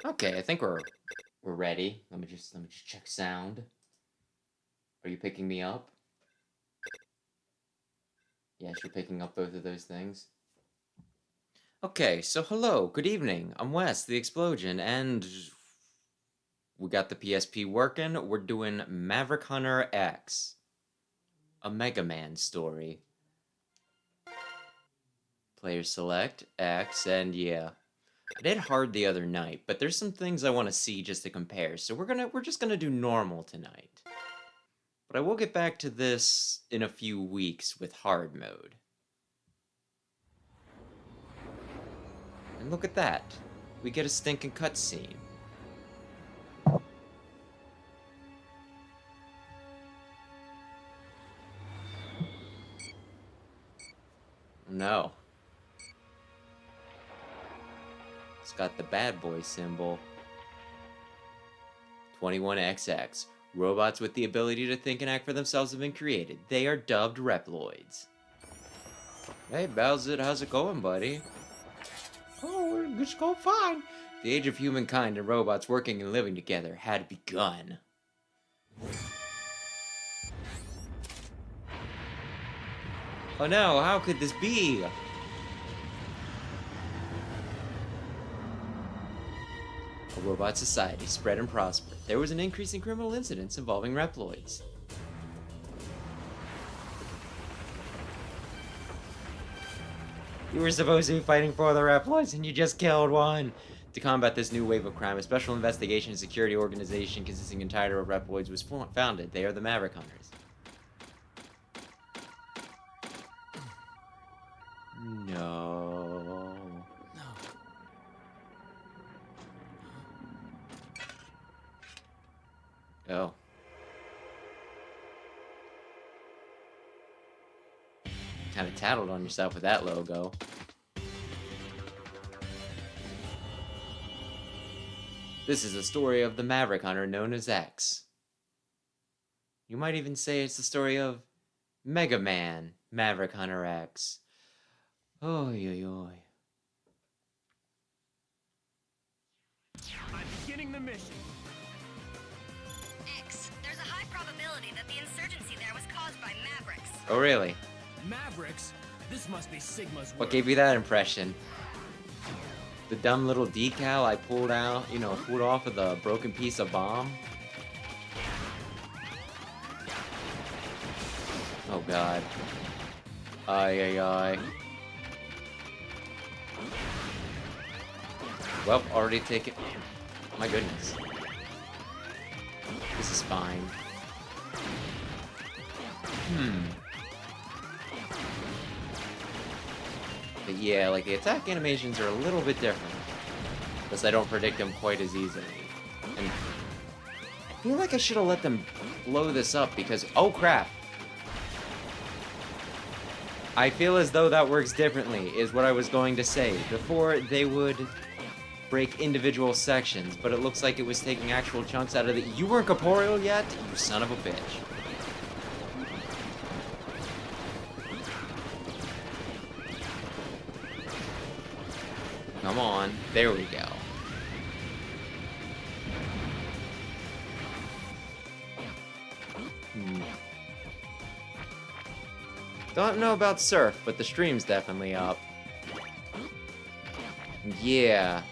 Okay, I think we're ready. Let me just check sound. Are you picking me up? Yes, you're picking up both of those things. Okay, so hello, good evening. I'm Wes, the Explosion, and we got the PSP working. We're doing Maverick Hunter X, a Mega Man story. Player select X, and yeah, I did hard the other night, but there's some things I want to see just to compare. So we're just gonna do normal tonight. But I will get back to this in a few weeks with hard mode. And look at that. We get a stinking cutscene. No. It's got the bad boy symbol. 21XX. Robots with the ability to think and act for themselves have been created. They are dubbed Reploids. Hey, Bowser, how's it going, buddy? Oh, it's going fine. The age of humankind and robots working and living together had begun. Oh no, how could this be? A robot society spread and prospered. There was an increase in criminal incidents involving Reploids. You were supposed to be fighting for the Reploids and you just killed one! To combat this new wave of crime, a special investigation and security organization consisting entirely of Reploids was founded. They are the Maverick Hunters. No. Oh. Kind of tattled on yourself with that logo. This is the story of the Maverick Hunter known as X. You might even say it's the story of Mega Man Maverick Hunter X. Oy, oy, oy. I'm beginning the mission. X, there's a high probability that the insurgency there was caused by Mavericks. Oh, really? Mavericks? This must be Sigma's work. What gave you that impression? The dumb little decal I pulled out, pulled off of the broken piece of bomb? Oh god. Ay, ay, ay. Well, already taken. My goodness. This is fine. But yeah, like the attack animations are a little bit different. Thus I don't predict them quite as easily. And I feel like I should have let them blow this up because, oh crap! I feel as though that works differently, is what I was going to say. Before, they would break individual sections, but it looks like it was taking actual chunks out of the— You weren't corporeal yet? You son of a bitch. Come on. There we go. Don't know about Surf, but the stream's definitely up. Yeah.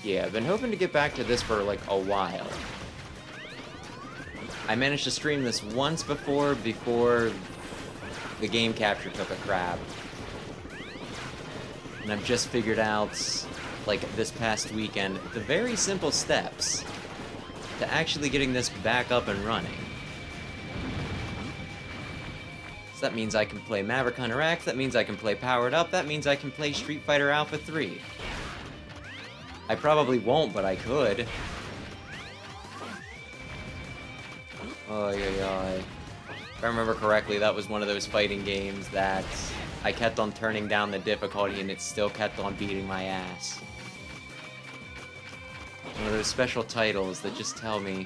Yeah, I've been hoping to get back to this for, like, a while. I managed to stream this once before the game capture took a crap. And I've just figured out, like, this past weekend, the very simple steps to actually getting this back up and running. So that means I can play Maverick Hunter X, that means I can play Powered Up, that means I can play Street Fighter Alpha 3. I probably won't, but I could. Oy, oy, oy. If I remember correctly, that was one of those fighting games that I kept on turning down the difficulty and it still kept on beating my ass. One of those special titles that just tell me,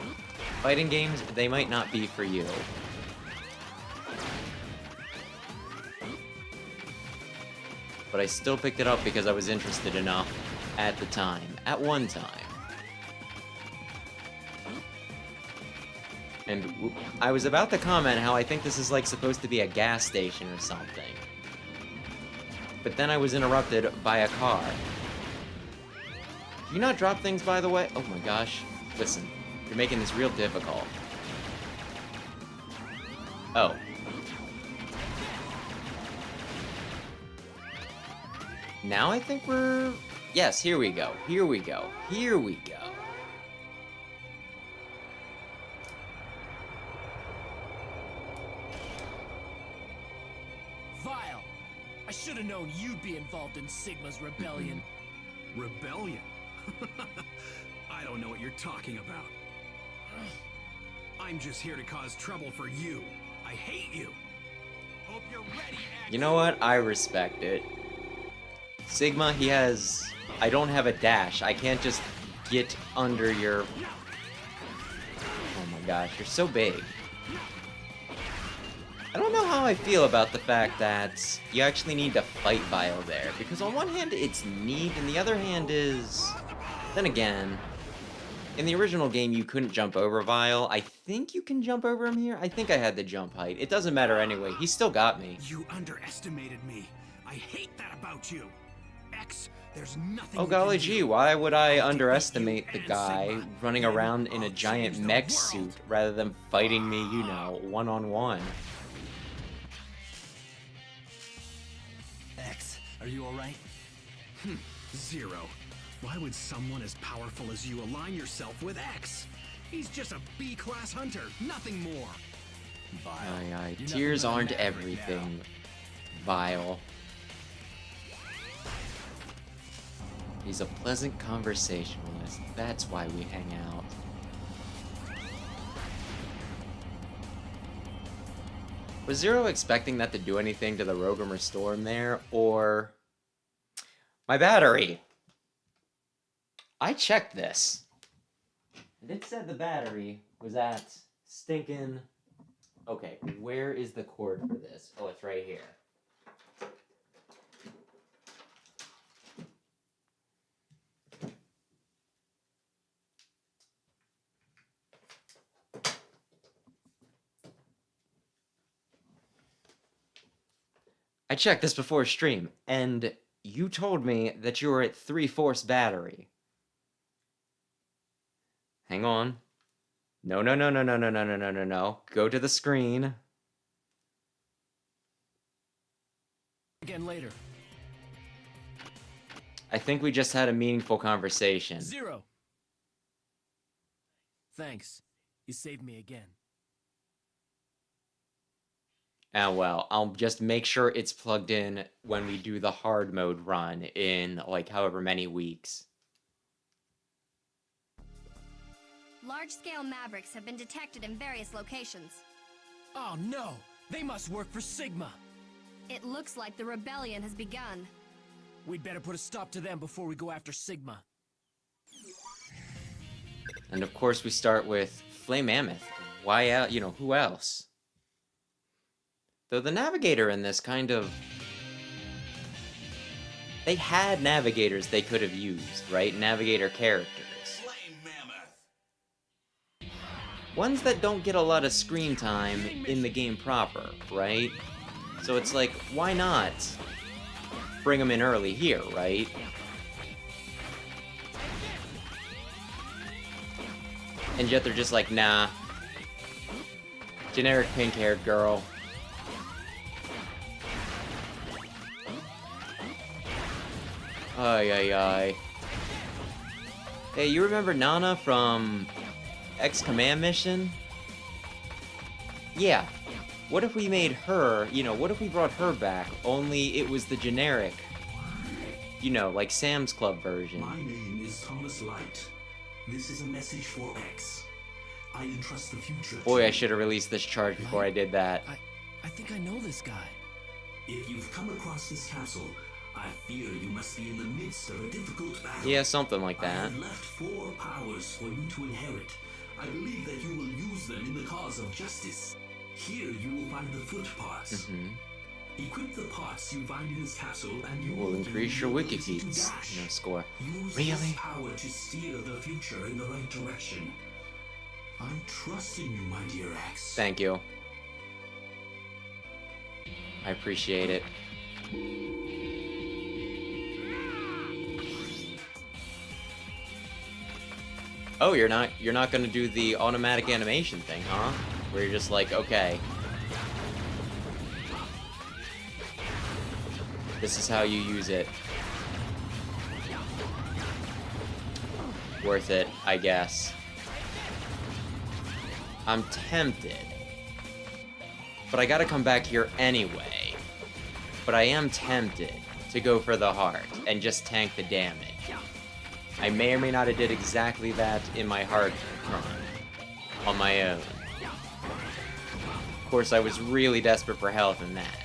fighting games, they might not be for you. But I still picked it up because I was interested enough at the time. At one time. And I was about to comment how I think this is like supposed to be a gas station or something. But then I was interrupted by a car. Do you not drop things, by the way? Oh my gosh. Listen, you're making this real difficult. Oh. Now I think we're... Yes, here we go. Here we go. Here we go. Vile! I should have known you'd be involved in Sigma's rebellion. Rebellion? I don't know what you're talking about. I'm just here to cause trouble for you. I hate you. Hope you're ready, X. You know what? I respect it. Sigma, he has... I don't have a dash. I can't just get under your... Oh my gosh, you're so big. I don't know how I feel about the fact that you actually need to fight Vile there. Because on one hand, it's neat, and the other hand is... Then again, in the original game, you couldn't jump over Vile. I think you can jump over him here. I think I had the jump height. It doesn't matter anyway. He still got me. You underestimated me. I hate that about you. X, there's nothing. Oh you golly can gee, do. why would I I'll underestimate defeat the you and guy Sigma. running Then around in a I'll giant change the mech world. suit rather than fighting me, you know, one-on-one? X, are you alright? Zero. Why would someone as powerful as you align yourself with X? He's just a B-class hunter, nothing more. Vile. Aye, aye, You're tears nothing but a aren't Maverick everything, Vile. He's a pleasant conversationalist. That's why we hang out. Was Zero expecting that to do anything to the Rogumer Storm there, or... My battery! I checked this. And it said the battery was at stinking... Okay, where is the cord for this? Oh, it's right here. I checked this before stream, and you told me that you were at 3/4 battery. Hang on. No, no, no, no, no, no, no, no, no, no, no. Go to the screen. Again later. I think we just had a meaningful conversation. Zero. Thanks. You saved me again. Ah, well, I'll just make sure it's plugged in when we do the hard mode run in, like, however many weeks. Large-scale Mavericks have been detected in various locations. Oh no! They must work for Sigma! It looks like the rebellion has begun. We'd better put a stop to them before we go after Sigma. And of course we start with Flame Mammoth. Why, you know, who else? Though the Navigator in this kind of... They had Navigators they could have used, right? Navigator characters. Ones that don't get a lot of screen time in the game proper, right? So it's like, why not bring them in early here, right? And yet they're just like, nah. Generic pink-haired girl. Ay, ay, ay. Hey, you remember Nana from X-Command Mission? Yeah. What if we made her, you know, what if we brought her back, only it was the generic, you know, like Sam's Club version? My name is Thomas Light. This is a message for X. I entrust the future. Boy, to I should have released this charge before I did that. I think I know this guy. If you've come across this castle, I fear you must be in the midst of a difficult battle. Yeah, something like I that. have left 4 powers for you to inherit. I believe that you will use them in the cause of justice. Here you will find the foot parts. Equip the parts you find in this castle, and you Will gain increase the your ability wiki to feeds, dash. you know, score. Use Really? this power to steer the future in the right direction. I'm trusting you, my dear X. Thank you. I appreciate it. Oh, you're not gonna do the automatic animation thing, huh? Where you're just like, okay. This is how you use it. Worth it, I guess. I'm tempted. But I gotta come back here anyway. But I am tempted to go for the heart and just tank the damage. I may or may not have did exactly that in my heart run on my own. Of course, I was really desperate for health in that.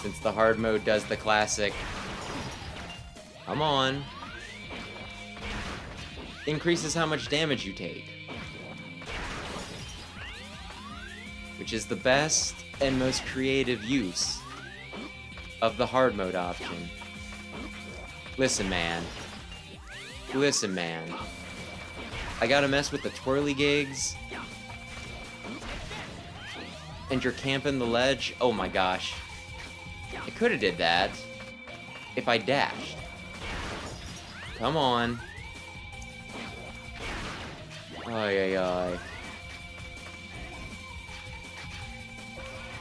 Since the hard mode does the classic, come on, increases how much damage you take, which is the best and most creative use of the hard mode option. Listen, man. Listen, man. I gotta mess with the twirly gigs. And you're camping the ledge? Oh my gosh. I could've did that if I dashed. Come on. Ay, ay, ay.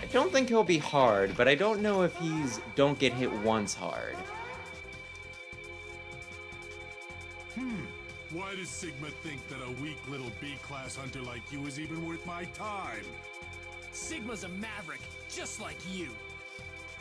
I don't think he'll be hard, but I don't know if he's don't get hit once hard. Why does Sigma think that a weak little B-class hunter like you is even worth my time? Sigma's a Maverick, just like you.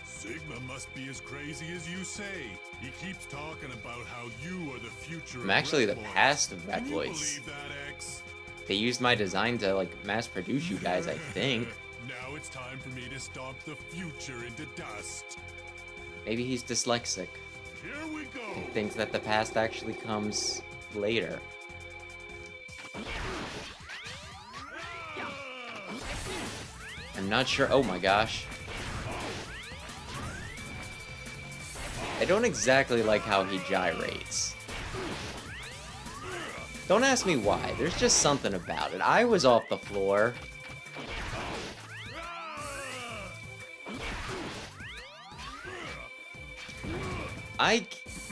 Sigma must be as crazy as you say. He keeps talking about how you are the future I'm actually the Reploids. past of Can you Reploids. believe that, X? They used my design to, like, mass produce you guys, I think. Now it's time for me to stomp the future into dust. Maybe he's dyslexic. Here we go. He thinks that the past actually comes later. I'm not sure. Oh my gosh. I don't exactly like how he gyrates. Don't ask me why. There's just something about it. I was off the floor.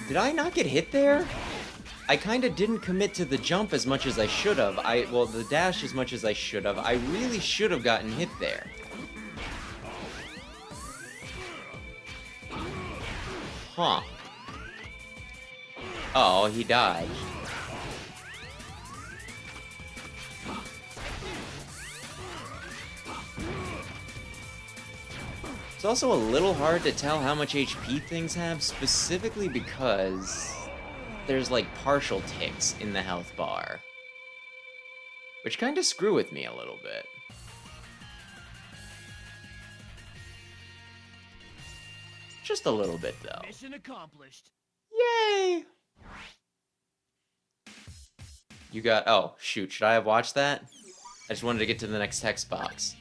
Did I not get hit there? I kind of didn't commit to the jump as much as I should have. Well, the dash as much as I should have. I really should have gotten hit there. Huh. Oh, he died. It's also a little hard to tell how much HP things have, specifically because there's like partial ticks in the health bar, which kind of screw with me a little bit. Just a little bit, though. Mission accomplished. Yay! You got... Oh, shoot. Should I have watched that? I just wanted to get to the next text box.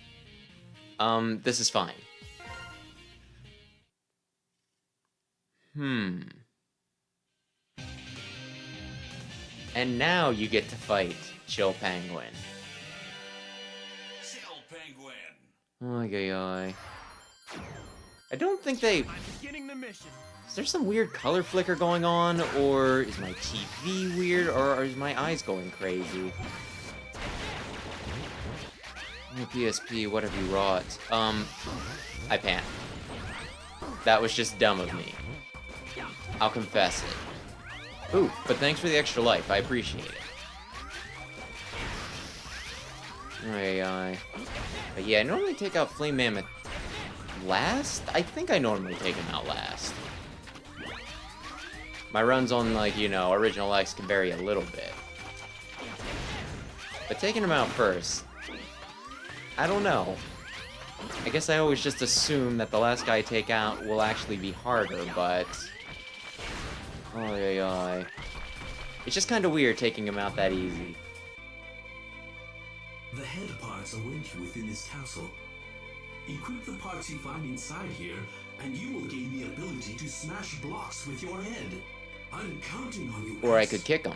This is fine. And now you get to fight Chill Penguin. Chill Penguin. Ay, ay, ay. I don't think they... I'm beginning the mission. Is there some weird color flicker going on? Or is my TV weird? Or is my eyes going crazy? Oh, PSP, what have you wrought? I panicked. That was just dumb of me. I'll confess it. Ooh, but thanks for the extra life. I appreciate it. Aye. But yeah, I normally take out Flame Mammoth last? I think I normally take him out last. My runs on, like, you know, Original X can vary a little bit. But taking him out first, I don't know. I guess I always just assume that the last guy I take out will actually be harder, but... Ay. It's just kind of weird taking him out that easy. The head parts await you within this castle. Equip the parts you find inside here, and you will gain the ability to smash blocks with your head. I'm counting on you. Or I X. could kick him.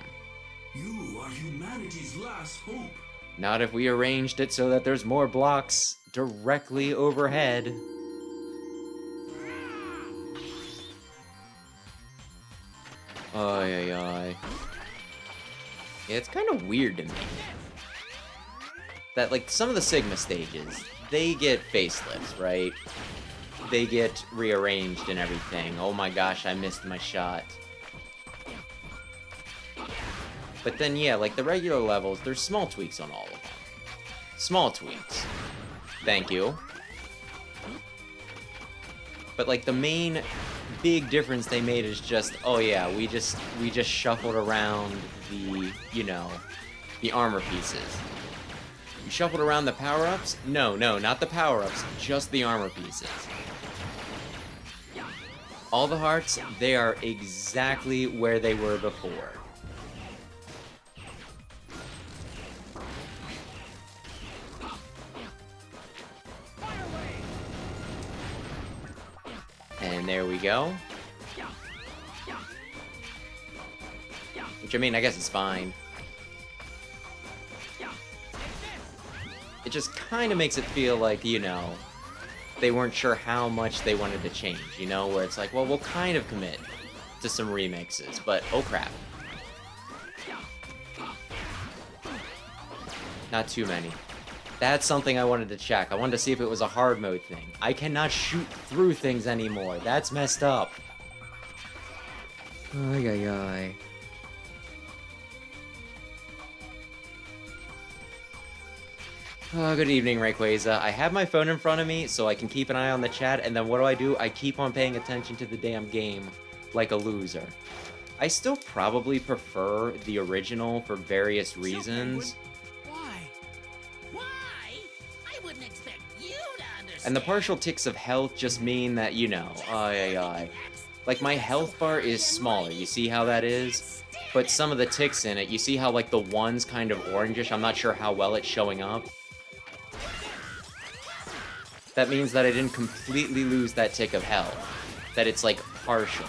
You are humanity's last hope. Not if we arranged it so that there's more blocks directly overhead. Ay, ay, ay. Yeah, it's kind of weird to me that, like, some of the Sigma stages, they get facelifts, right? They get rearranged and everything. Oh my gosh, I missed my shot. But then, yeah, like, the regular levels, there's small tweaks on all of them. Small tweaks. Thank you. But, like, the main big difference they made is just, oh yeah, we just shuffled around the, you know, the armor pieces. You shuffled around the power-ups? No, not the power-ups, just the armor pieces. All the hearts, they are exactly where they were before. And there we go. Which, I mean, I guess it's fine. It just kind of makes it feel like, you know, they weren't sure how much they wanted to change, you know? Where it's like, well, we'll kind of commit to some remixes, but oh crap. Not too many. That's something I wanted to check. I wanted to see if it was a hard mode thing. I cannot shoot through things anymore. That's messed up. Ay, ay, ay. Oh, good evening, Rayquaza. I have my phone in front of me so I can keep an eye on the chat, and then what do? I keep on paying attention to the damn game like a loser. I still probably prefer the original for various reasons. And the partial ticks of health just mean that, you know, like, my health bar is smaller, you see how that is? But some of the ticks in it, you see how, like, the one's kind of orangish? I'm not sure how well it's showing up. That means that I didn't completely lose that tick of health. That it's, like, partial.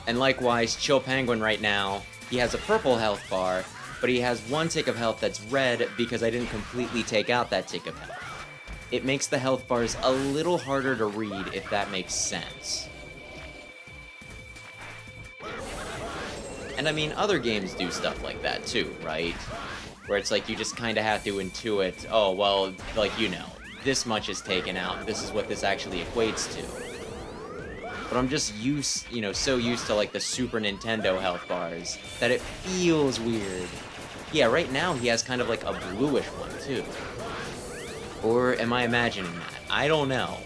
And likewise, Chill Penguin right now, he has a purple health bar, but he has one tick of health that's red because I didn't completely take out that tick of health. It makes the health bars a little harder to read, if that makes sense. And I mean, other games do stuff like that too, right? Where it's like you just kind of have to intuit, oh, well, like, you know, this much is taken out, this is what this actually equates to. But I'm just so used to, like, the Super Nintendo health bars that it feels weird. Yeah, right now he has kind of like a bluish one, too. Or am I imagining that? I don't know.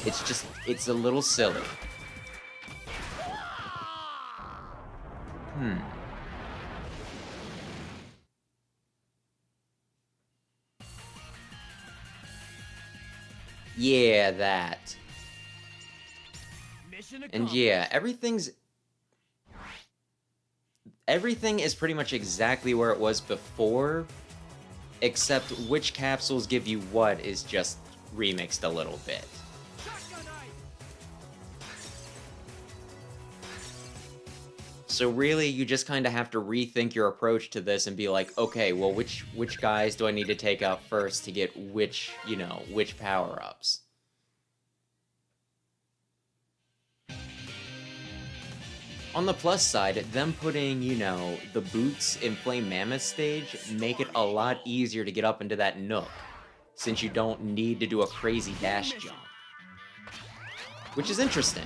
It's a little silly. Yeah, that. And yeah, everything is pretty much exactly where it was before, except which capsules give you what is just remixed a little bit. So really, you just kind of have to rethink your approach to this and be like, okay, well, which guys do I need to take out first to get which power-ups? On the plus side, them putting, the boots in Flame Mammoth stage make it a lot easier to get up into that nook, since you don't need to do a crazy dash jump. Which is interesting.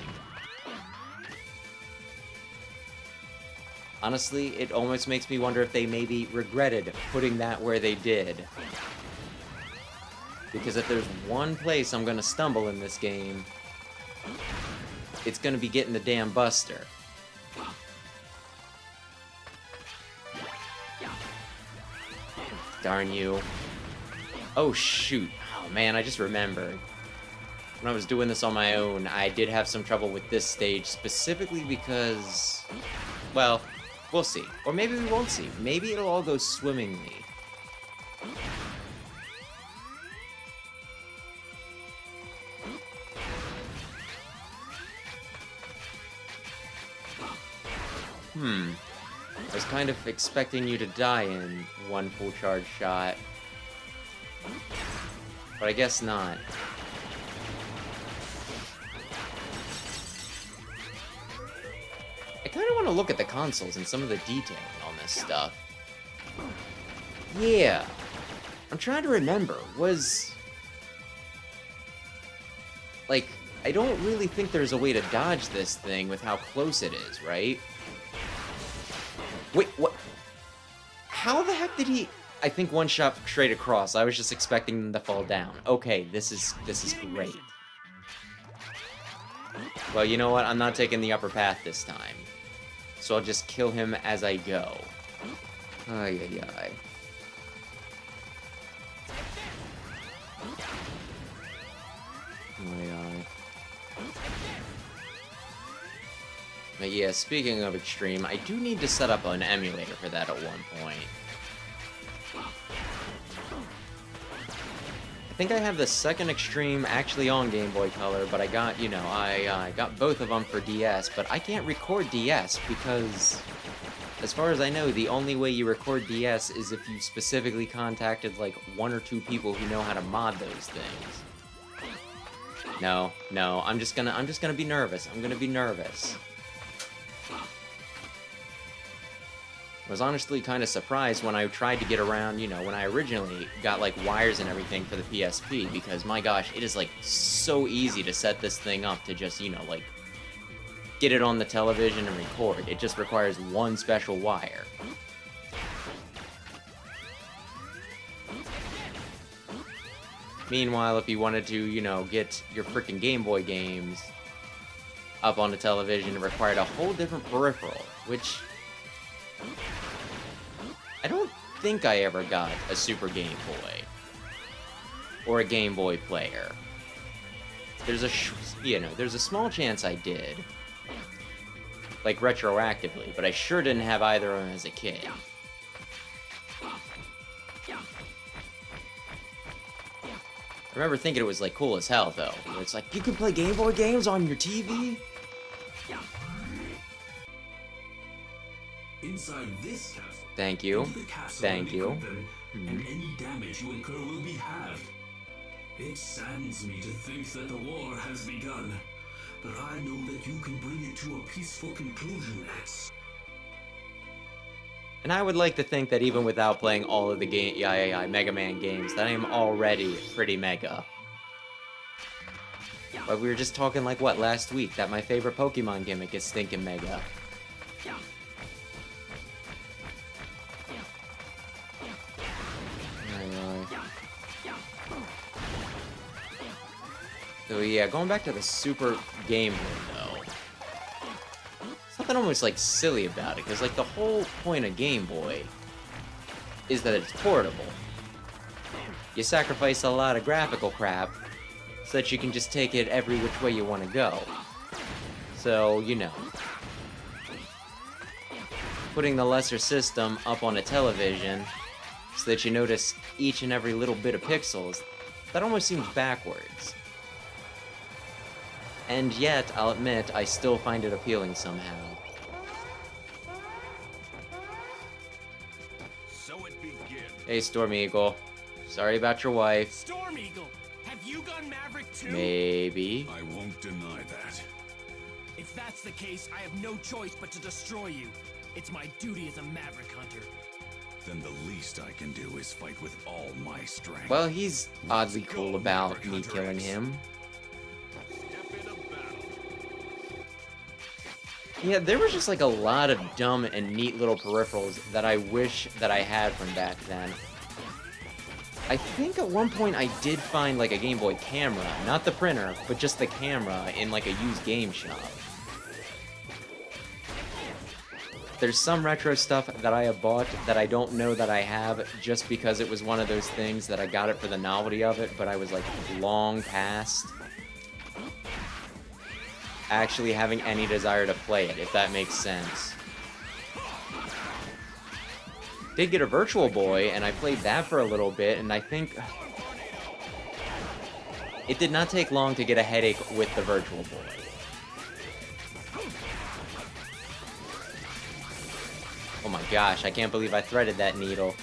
Honestly, it almost makes me wonder if they maybe regretted putting that where they did. Because if there's one place I'm gonna stumble in this game, it's gonna be getting the damn Buster. Darn you. Oh, shoot. Oh, man, I just remembered. When I was doing this on my own, I did have some trouble with this stage, specifically because... well, we'll see. Or maybe we won't see. Maybe it'll all go swimmingly. I was kind of expecting you to die in one full charge shot. But I guess not. I kind of want to look at the consoles and some of the detailing on this stuff. Yeah. I'm trying to remember. Like, I don't really think there's a way to dodge this thing with how close it is, right? Wait, what? How the heck did he... I think one shot straight across. I was just expecting them to fall down. Okay, this is great. Well, you know what? I'm not taking the upper path this time. So I'll just kill him as I go. Ay, ay, ay. Ay, ay. But yeah, speaking of extreme, I do need to set up an emulator for that at one point. I think I have the second extreme actually on Game Boy Color, but I got, you know, I got both of them for DS, but I can't record DS because, as far as I know, the only way you record DS is if you specifically contacted, like, 1 or 2 people who know how to mod those things. No, I'm just gonna be nervous. I'm gonna be nervous. I was honestly kind of surprised when I tried to get around, you know, when I originally got, like, wires and everything for the PSP, because, my gosh, it is, like, so easy to set this thing up to just, you know, like, get it on the television and record. It just requires one special wire. Meanwhile, if you wanted to, you know, get your freaking Game Boy games up on the television, it required a whole different peripheral, which... I don't think I ever got a Super Game Boy or a Game Boy player. There's a small chance I did, like retroactively, but I sure didn't have either of them as a kid. I remember thinking it was like cool as hell though. It's like you can play Game Boy games on your TV. Inside this castle. Thank you. Thank you. And any damage you incur will be halved. It saddens me to think that the war has begun, but I know that you can bring it to a peaceful conclusion, X. And I would like to think that even without playing all of the Mega Man games, that I am already pretty mega. But we were just talking like, what, last week, that my favorite Pokemon gimmick is stinking mega. So yeah, going back to the Super Game Boy though, something almost like silly about it, because like the whole point of Game Boy is that it's portable. You sacrifice a lot of graphical crap so that you can just take it every which way you want to go. So, you know, putting the lesser system up on a television so that you notice each and every little bit of pixels, that almost seems backwards. And yet, I'll admit, I still find it appealing somehow. So it begins. Hey, Storm Eagle. Sorry about your wife. Storm Eagle, have you gone Maverick too? Maybe. I won't deny that. If that's the case, I have no choice but to destroy you. It's my duty as a Maverick hunter. Then the least I can do is fight with all my strength. Well, he's oddly cool about me killing him. Yeah, there was just like a lot of dumb and neat little peripherals that I wish that I had from back then. I think at one point I did find like a Game Boy camera, not the printer, but just the camera in like a used game shop. There's some retro stuff that I have bought that I don't know that I have just because it was one of those things that I got it for the novelty of it, but I was like long past actually having any desire to play it, if that makes sense. Did get a Virtual Boy, and I played that for a little bit, and I think it did not take long to get a headache with the Virtual Boy. Oh my gosh, I can't believe I threaded that needle.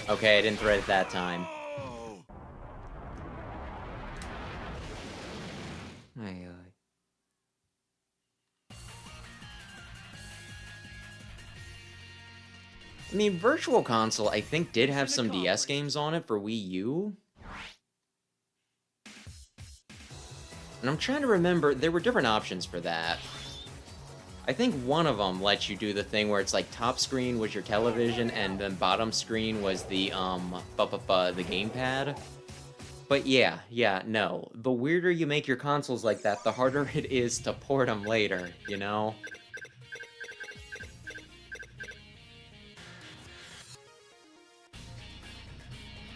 Okay, I didn't thread it that time. Aye, aye. I mean, Virtual Console, I think, did have some DS games on it for Wii U. And I'm trying to remember, there were different options for that. I think one of them lets you do the thing where it's like top screen was your television and then bottom screen was the the gamepad. But yeah, no. The weirder you make your consoles like that, the harder it is to port them later, you know?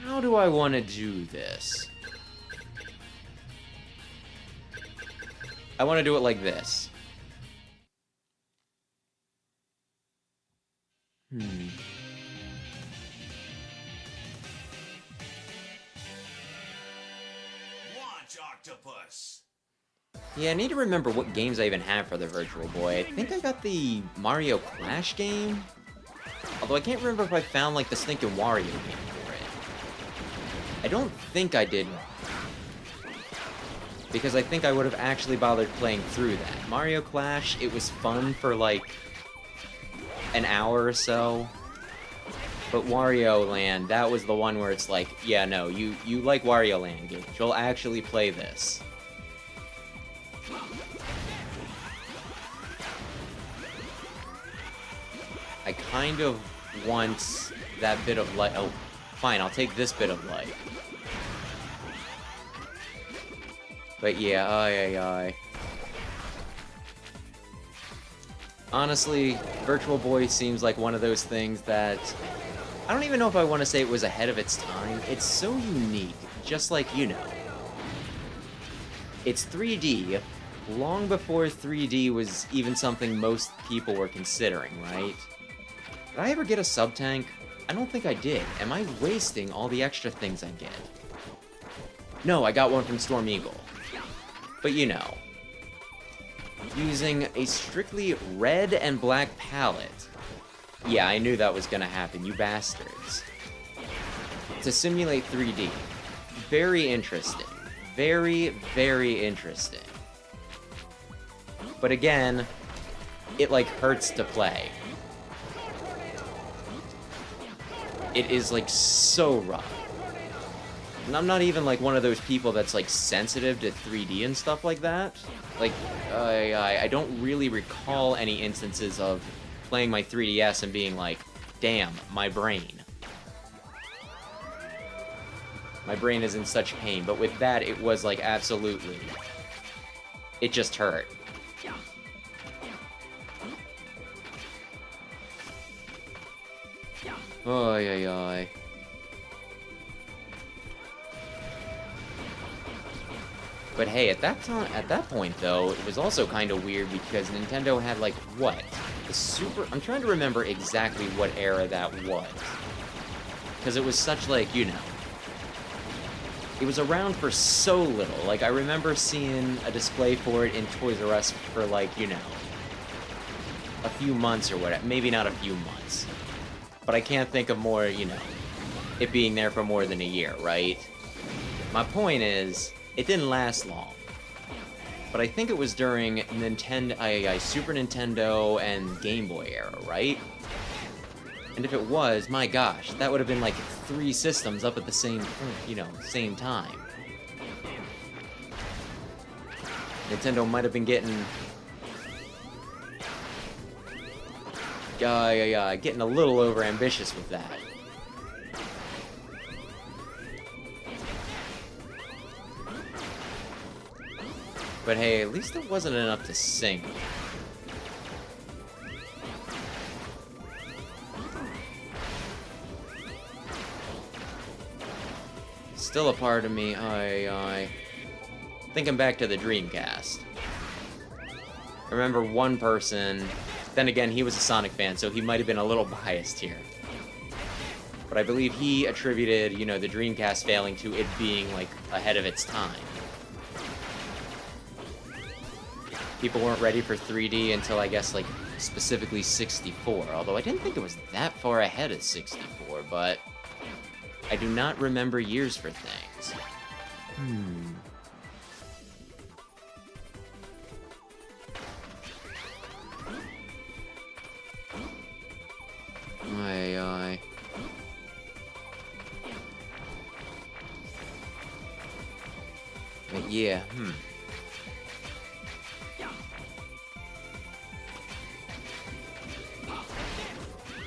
How do I want to do this? I want to do it like this. Launch Octopus. Yeah, I need to remember what games I even have for the Virtual Boy. I think I got the Mario Clash game. Although I can't remember if I found like the stinking Wario game for it. I don't think I did. Because I think I would have actually bothered playing through that. Mario Clash, it was fun for like an hour or so. But Wario Land, that was the one where it's like, yeah, no, you like Wario Land games. You'll actually play this. I kind of want that bit of light. Oh, fine, I'll take this bit of light. But yeah, aye. Honestly, Virtual Boy seems like one of those things that... I don't even know if I want to say it was ahead of its time. It's so unique, just like, you know. It's 3D, long before 3D was even something most people were considering, right? Did I ever get a sub-tank? I don't think I did. Am I wasting all the extra things I get? No, I got one from Storm Eagle. But you know, using a strictly red and black palette. Yeah, I knew that was gonna happen, you bastards. To simulate 3D. Very interesting. Very, very interesting. But again, it like hurts to play. It is like so rough. And I'm not even like one of those people that's like sensitive to 3D and stuff like that. Like, I don't really recall any instances of playing my 3DS and being like, damn, my brain. My brain is in such pain. But with that, it was like absolutely. It just hurt. Oy. But hey, at that point though, it was also kind of weird because Nintendo had like what? The Super... I'm trying to remember exactly what era that was. Because it was such like, you know... It was around for so little. Like, I remember seeing a display for it in Toys R Us for like, you know... a few months or whatever. Maybe not a few months. But I can't think of more, you know... it being there for more than a year, right? My point is... it didn't last long. But I think it was during Nintendo, Super Nintendo and Game Boy era, right? And if it was, my gosh, that would have been like 3 systems up at the same, you know, same time. Nintendo might have been getting... getting a little overambitious with that. But hey, at least it wasn't enough to sink. Still a part of me, thinking back to the Dreamcast. I remember one person, then again, he was a Sonic fan, so he might have been a little biased here. But I believe he attributed, you know, the Dreamcast failing to it being, like, ahead of its time. people weren't ready for 3D until, I guess, like, specifically 64. Although I didn't think it was that far ahead of 64, but I do not remember years for things. Aye. But yeah,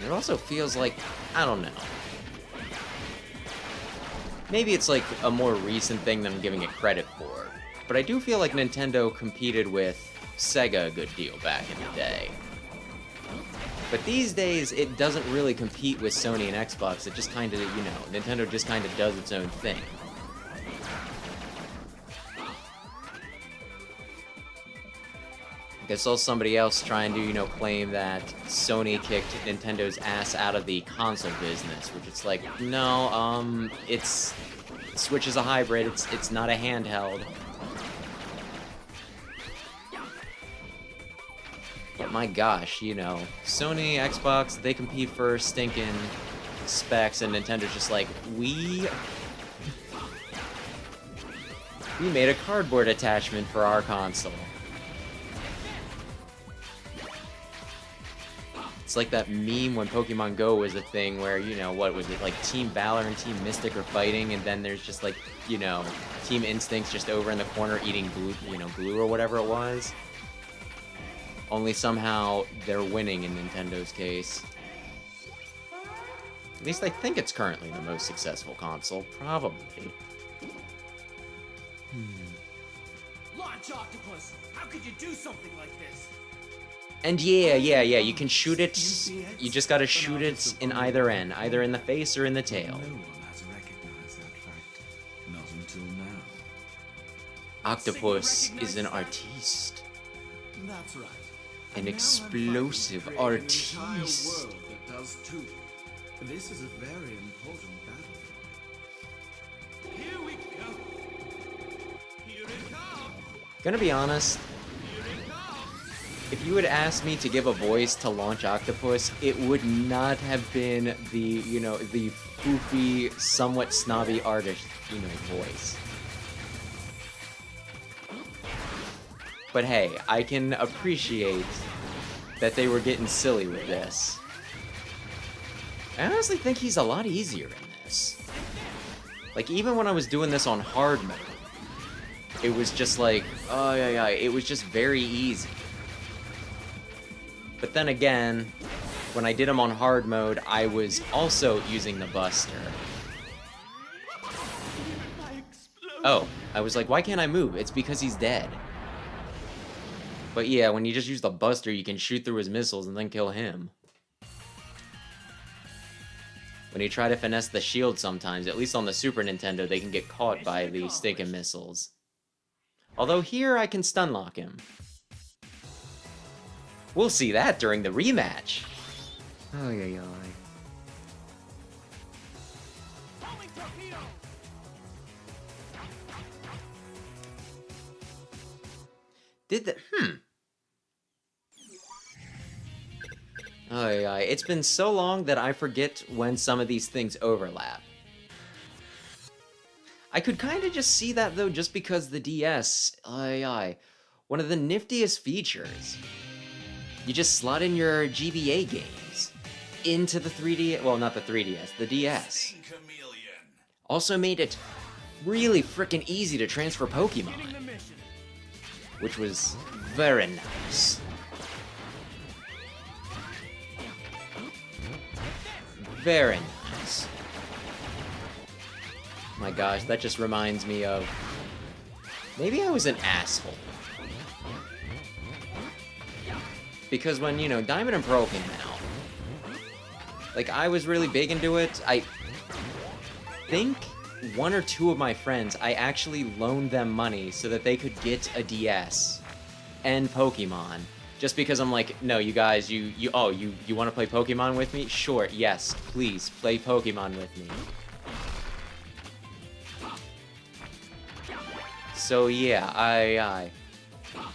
It also feels like, I don't know. Maybe it's like a more recent thing than I'm giving it credit for. But I do feel like Nintendo competed with Sega a good deal back in the day. But these days, it doesn't really compete with Sony and Xbox. It just kind of, you know, Nintendo just kind of does its own thing. I saw somebody else trying to, you know, claim that Sony kicked Nintendo's ass out of the console business, which it's like, no, Switch is a hybrid, it's not a handheld. But my gosh, you know, Sony, Xbox, they compete for stinking specs, and Nintendo's just like, we made a cardboard attachment for our console. It's like that meme when Pokemon Go was a thing where, you know, what was it, like Team Valor and Team Mystic are fighting, and then there's just like, you know, Team Instinct's just over in the corner eating glue or whatever it was. Only somehow they're winning in Nintendo's case. At least I think it's currently the most successful console, probably. Launch Octopus! How could you do something like this? And yeah, you can shoot it, you just gotta shoot it in either end, either in the face or in the tail. No one has recognized that fact. Not until now. Octopus is an artiste. That's right. An explosive artiste. World that does too. This is a very important battle. Here we go! Here it comes! Gonna be honest, if you had asked me to give a voice to Launch Octopus, it would not have been the, you know, the foofy, somewhat snobby artist, you know, voice. But hey, I can appreciate that they were getting silly with this. I honestly think he's a lot easier in this. Like, even when I was doing this on hard mode, it was just like, it was just very easy. But then again, when I did him on hard mode, I was also using the Buster. Oh, I was like, why can't I move? It's because he's dead. But yeah, when you just use the Buster, you can shoot through his missiles and then kill him. When you try to finesse the shield sometimes, at least on the Super Nintendo, they can get caught by the stinking missiles. Although here, I can stun lock him. We'll see that during the rematch. Did the it's been so long that I forget when some of these things overlap. I could kind of just see that though, just because the DS, one of the niftiest features. You just slot in your GBA games into the 3D, well, not the 3DS, the DS. Also made it really freaking easy to transfer Pokemon, which was very nice. Very nice. My gosh, that just reminds me of... Maybe I was an asshole. Because when, you know, Diamond and Pearl came out, like, I was really big into it. I think one or two of my friends, I actually loaned them money so that they could get a DS and Pokemon. Just because I'm like, no, you guys, you want to play Pokemon with me? Sure, yes, please, play Pokemon with me. So yeah,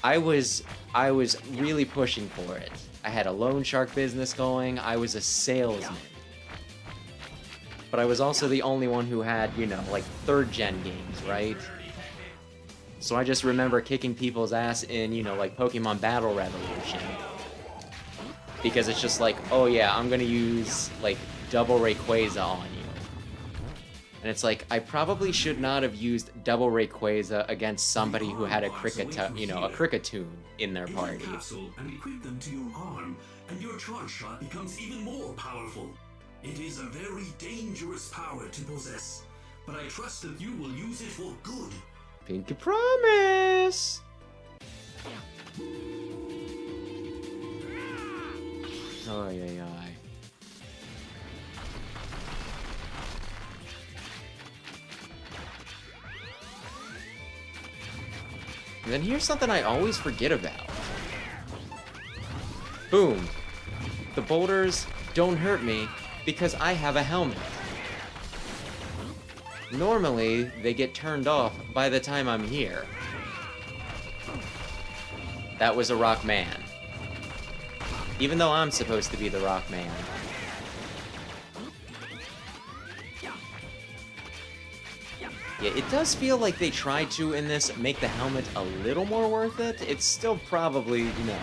I was I was really pushing for it. I had a loan shark business going, I was a salesman. But I was also the only one who had, you know, like, 3rd-gen games, right? So I just remember kicking people's ass in, you know, like, Pokemon Battle Revolution. Because it's just like, oh yeah, I'm gonna use, like, double Rayquaza on you. And it's like, I probably should not have used double Rayquaza against somebody who had a Kricketune in their party. Capsule and equip them to your arm, and your charge shot becomes even more powerful. It is a very dangerous power to possess, but I trust that you will use it for good. Pinky promise! Oh, yeah. And then here's something I always forget about. Boom. The boulders don't hurt me because I have a helmet. Normally, they get turned off by the time I'm here. That was a rock man. Even though I'm supposed to be the rock man. Yeah, it does feel like they tried to, in this, make the helmet a little more worth it. It's still probably, you know,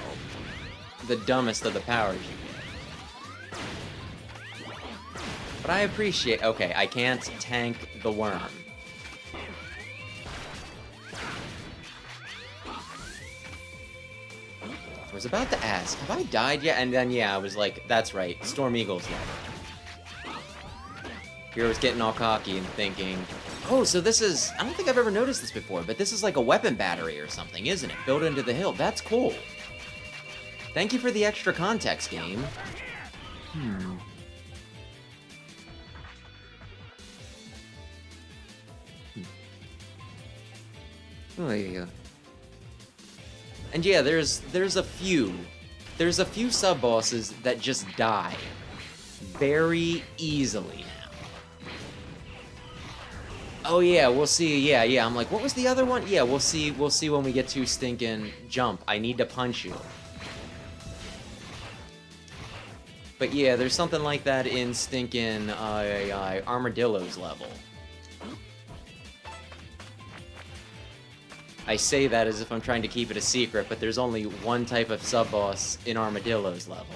the dumbest of the powers you get. But I appreciate... Okay, I can't tank the worm. I was about to ask, have I died yet? And then, yeah, I was like, that's right, Storm Eagle's level. Here I was getting all cocky and thinking, oh, so this is... I don't think I've ever noticed this before, but this is like a weapon battery or something, isn't it? Built into the hill. That's cool. Thank you for the extra context, game. Oh, yeah. And yeah, there's a few sub-bosses that just die very easily now. Oh yeah, we'll see. Yeah. I'm like, what was the other one? Yeah, we'll see when we get to stinking jump. I need to punch you. But yeah, there's something like that in stinking Armadillo's level. I say that as if I'm trying to keep it a secret, but there's only one type of sub-boss in Armadillo's level.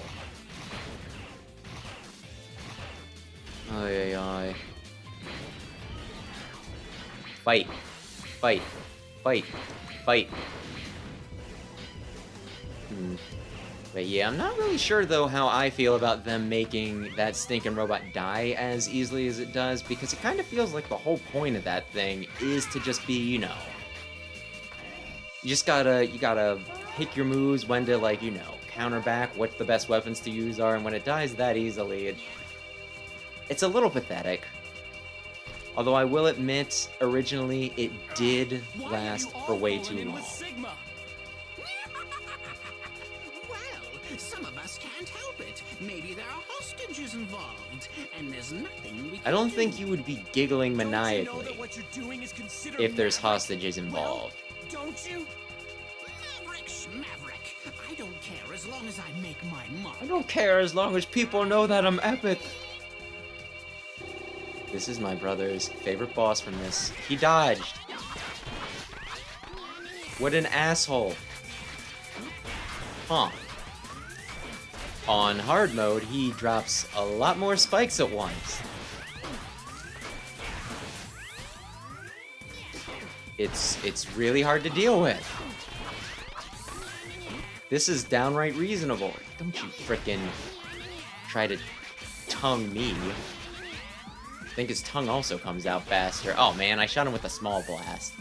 Fight. But yeah, I'm not really sure, though, how I feel about them making that stinking robot die as easily as it does, because it kind of feels like the whole point of that thing is to just be, you know... You gotta pick your moves, when to, like, you know, counter back, what the best weapons to use are, and when it dies that easily, it's a little pathetic. Although I will admit, originally, it did last for way too long. Well, some of us can't help it. Maybe there are hostages involved, and there's nothing we can I don't think you would be giggling maniacally if there's hostages involved. Don't you? Maverick, I don't care as long as I make my mark. I don't care as long as people know that I'm epic. This is my brother's favorite boss from this. He dodged. What an asshole. Huh. On hard mode, he drops a lot more spikes at once. It's really hard to deal with. This is downright reasonable. Don't you frickin' try to tongue me. I think his tongue also comes out faster. Oh man, I shot him with a small blast.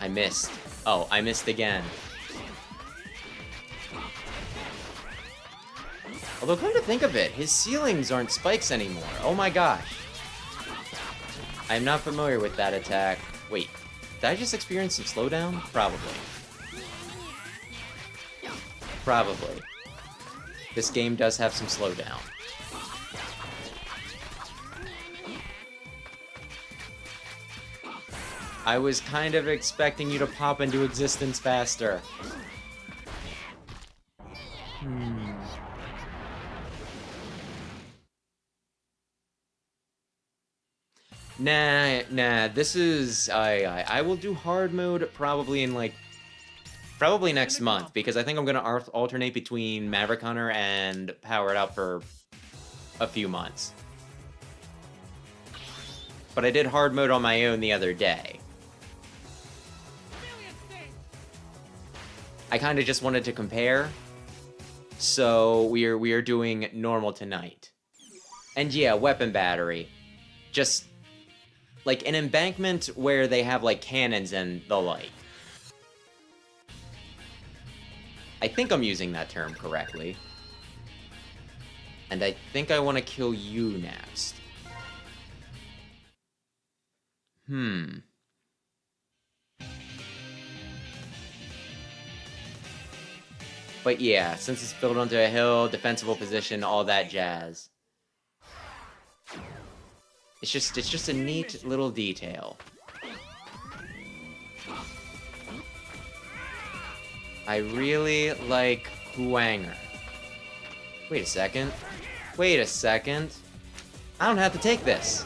I missed. Oh, I missed again. Although, come to think of it, his ceilings aren't spikes anymore. Oh my gosh. I'm not familiar with that attack. Wait, did I just experience some slowdown? Probably. Probably. This game does have some slowdown. I was kind of expecting you to pop into existence faster. Nah, this is... I will do hard mode probably in, like... Probably next month, because I think I'm gonna alternate between Maverick Hunter and Power It Up for a few months. But I did hard mode on my own the other day. I kind of just wanted to compare, so we are doing normal tonight. And yeah, weapon battery. Just, like, an embankment where they have, like, cannons and the like. I think I'm using that term correctly. And I think I want to kill you next. But yeah, since it's built onto a hill, defensible position, all that jazz. It's just a neat little detail. I really like Huanger. Wait a second. Wait a second. I don't have to take this.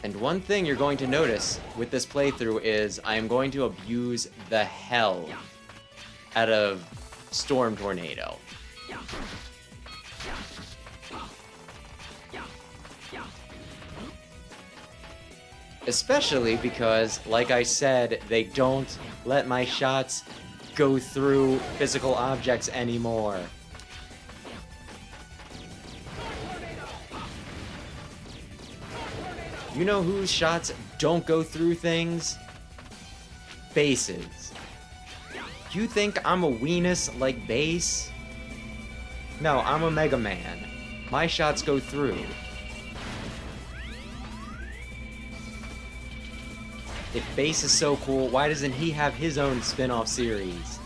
And one thing you're going to notice with this playthrough is I am going to abuse the hell out of Storm Tornado. Especially because, like I said, they don't let my shots go through physical objects anymore. You know whose shots don't go through things? Bases. You think I'm a weenus like Base? No, I'm a Mega Man. My shots go through. If Base is so cool, why doesn't he have his own spin-off series?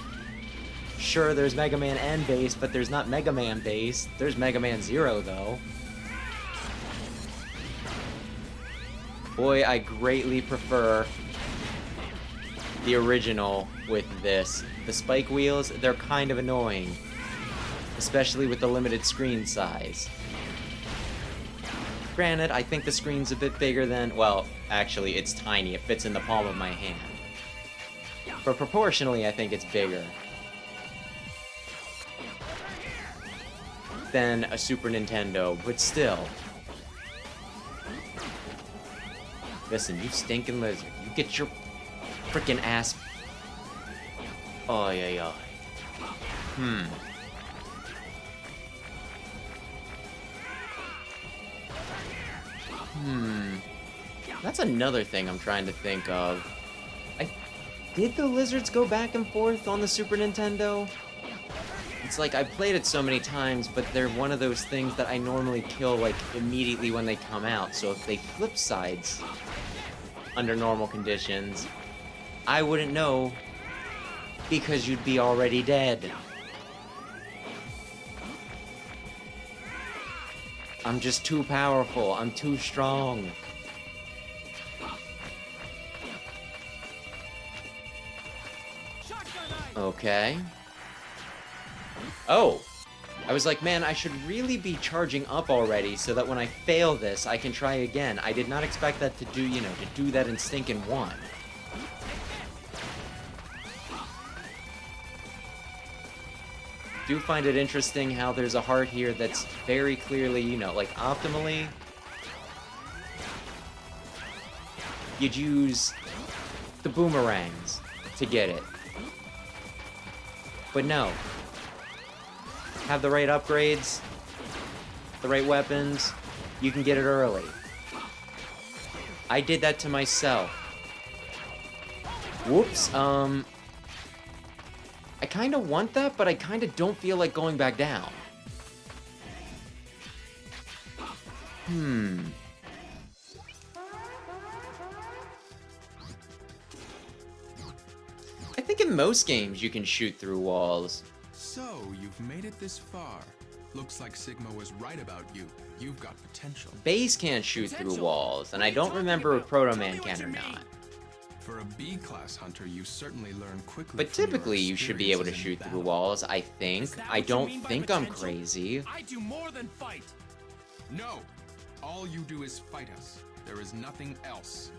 Sure, there's Mega Man and Base, but there's not Mega Man Base. There's Mega Man Zero, though. Boy, I greatly prefer the original with this. The spike wheels, they're kind of annoying. Especially with the limited screen size. Granted, I think the screen's a bit bigger than... Well, actually, it's tiny. It fits in the palm of my hand. But proportionally, I think it's bigger than a Super Nintendo, but still. Listen, you stinking lizard. You get your frickin' ass... Oh, yeah. That's another thing I'm trying to think of. Did the lizards go back and forth on the Super Nintendo? It's like, I played it so many times, but they're one of those things that I normally kill, like, immediately when they come out. So if they flip sides under normal conditions, I wouldn't know, because you'd be already dead. I'm just too powerful. I'm too strong. Okay. Oh! I was like, man, I should really be charging up already so that when I fail this, I can try again. I did not expect that to do, to do that in stinking one. Do find it interesting how there's a heart here that's very clearly, like, optimally, you'd use the boomerangs to get it. But no. Have the right upgrades, the right weapons, you can get it early. I did that to myself. Whoops, I kinda want that, but I kinda don't feel like going back down. I think in most games you can shoot through walls. So, you've made it this far. Looks like Sigma was right about you. You've got potential. Base can't shoot through Potential? walls, and What I are you don't talking remember if about? Proto Tell Man me what can you or mean. not. For a B-class hunter, you certainly learn quickly. But from your typically, you should be able to experiences in shoot through battle. walls, I think. Is that I what you don't mean by think I'm potential? crazy. I do more than fight. No! All you do is fight us. There is nothing else.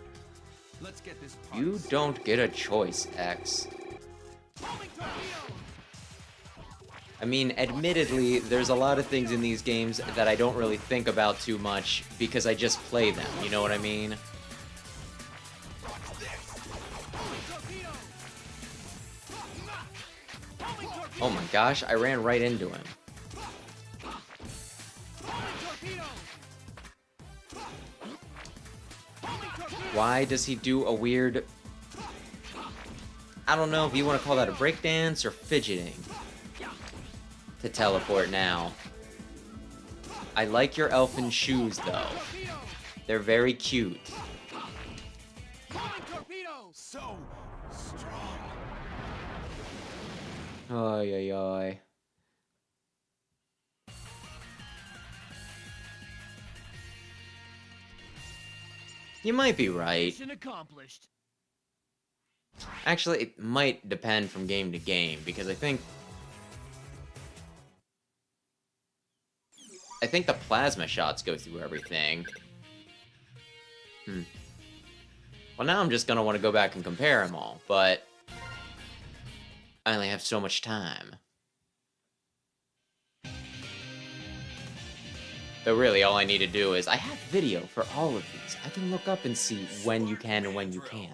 Let's get this party You don't get a choice, X. Homing torpedo! I mean, admittedly, there's a lot of things in these games that I don't really think about too much because I just play them, you know what I mean? Oh my gosh, I ran right into him. Why does he do a weird... I don't know if you want to call that a breakdance or fidgeting. To teleport now. I like your elfin shoes, though. They're very cute. so strong. Ay, ay, ay. You might be right. Mission accomplished. Actually, it might depend from game to game, because I think the plasma shots go through everything. Well, now I'm just gonna want to go back and compare them all, but I only have so much time. But really, all I need to do is, I have video for all of these. I can look up and see when you can and when you can't.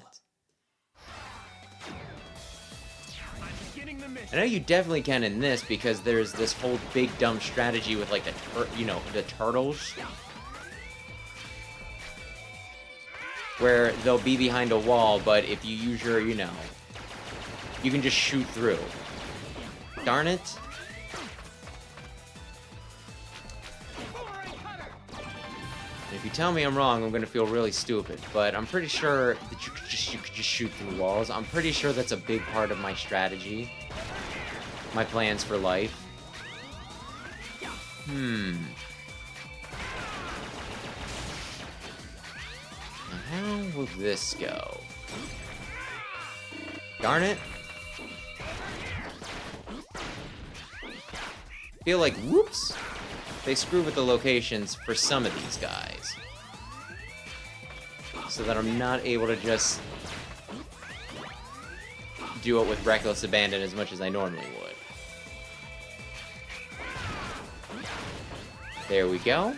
I'm beginning the mission. I know you definitely can in this because there's this whole big dumb strategy with like the turtles, where they'll be behind a wall, but if you use your, you can just shoot through. Darn it. And if you tell me I'm wrong, I'm gonna feel really stupid. But I'm pretty sure that you could just shoot through walls. I'm pretty sure that's a big part of my strategy. My plans for life. Now how will this go? Darn it. Feel like, whoops, they screw with the locations for some of these guys. So that I'm not able to just do it with reckless abandon as much as I normally would. There we go.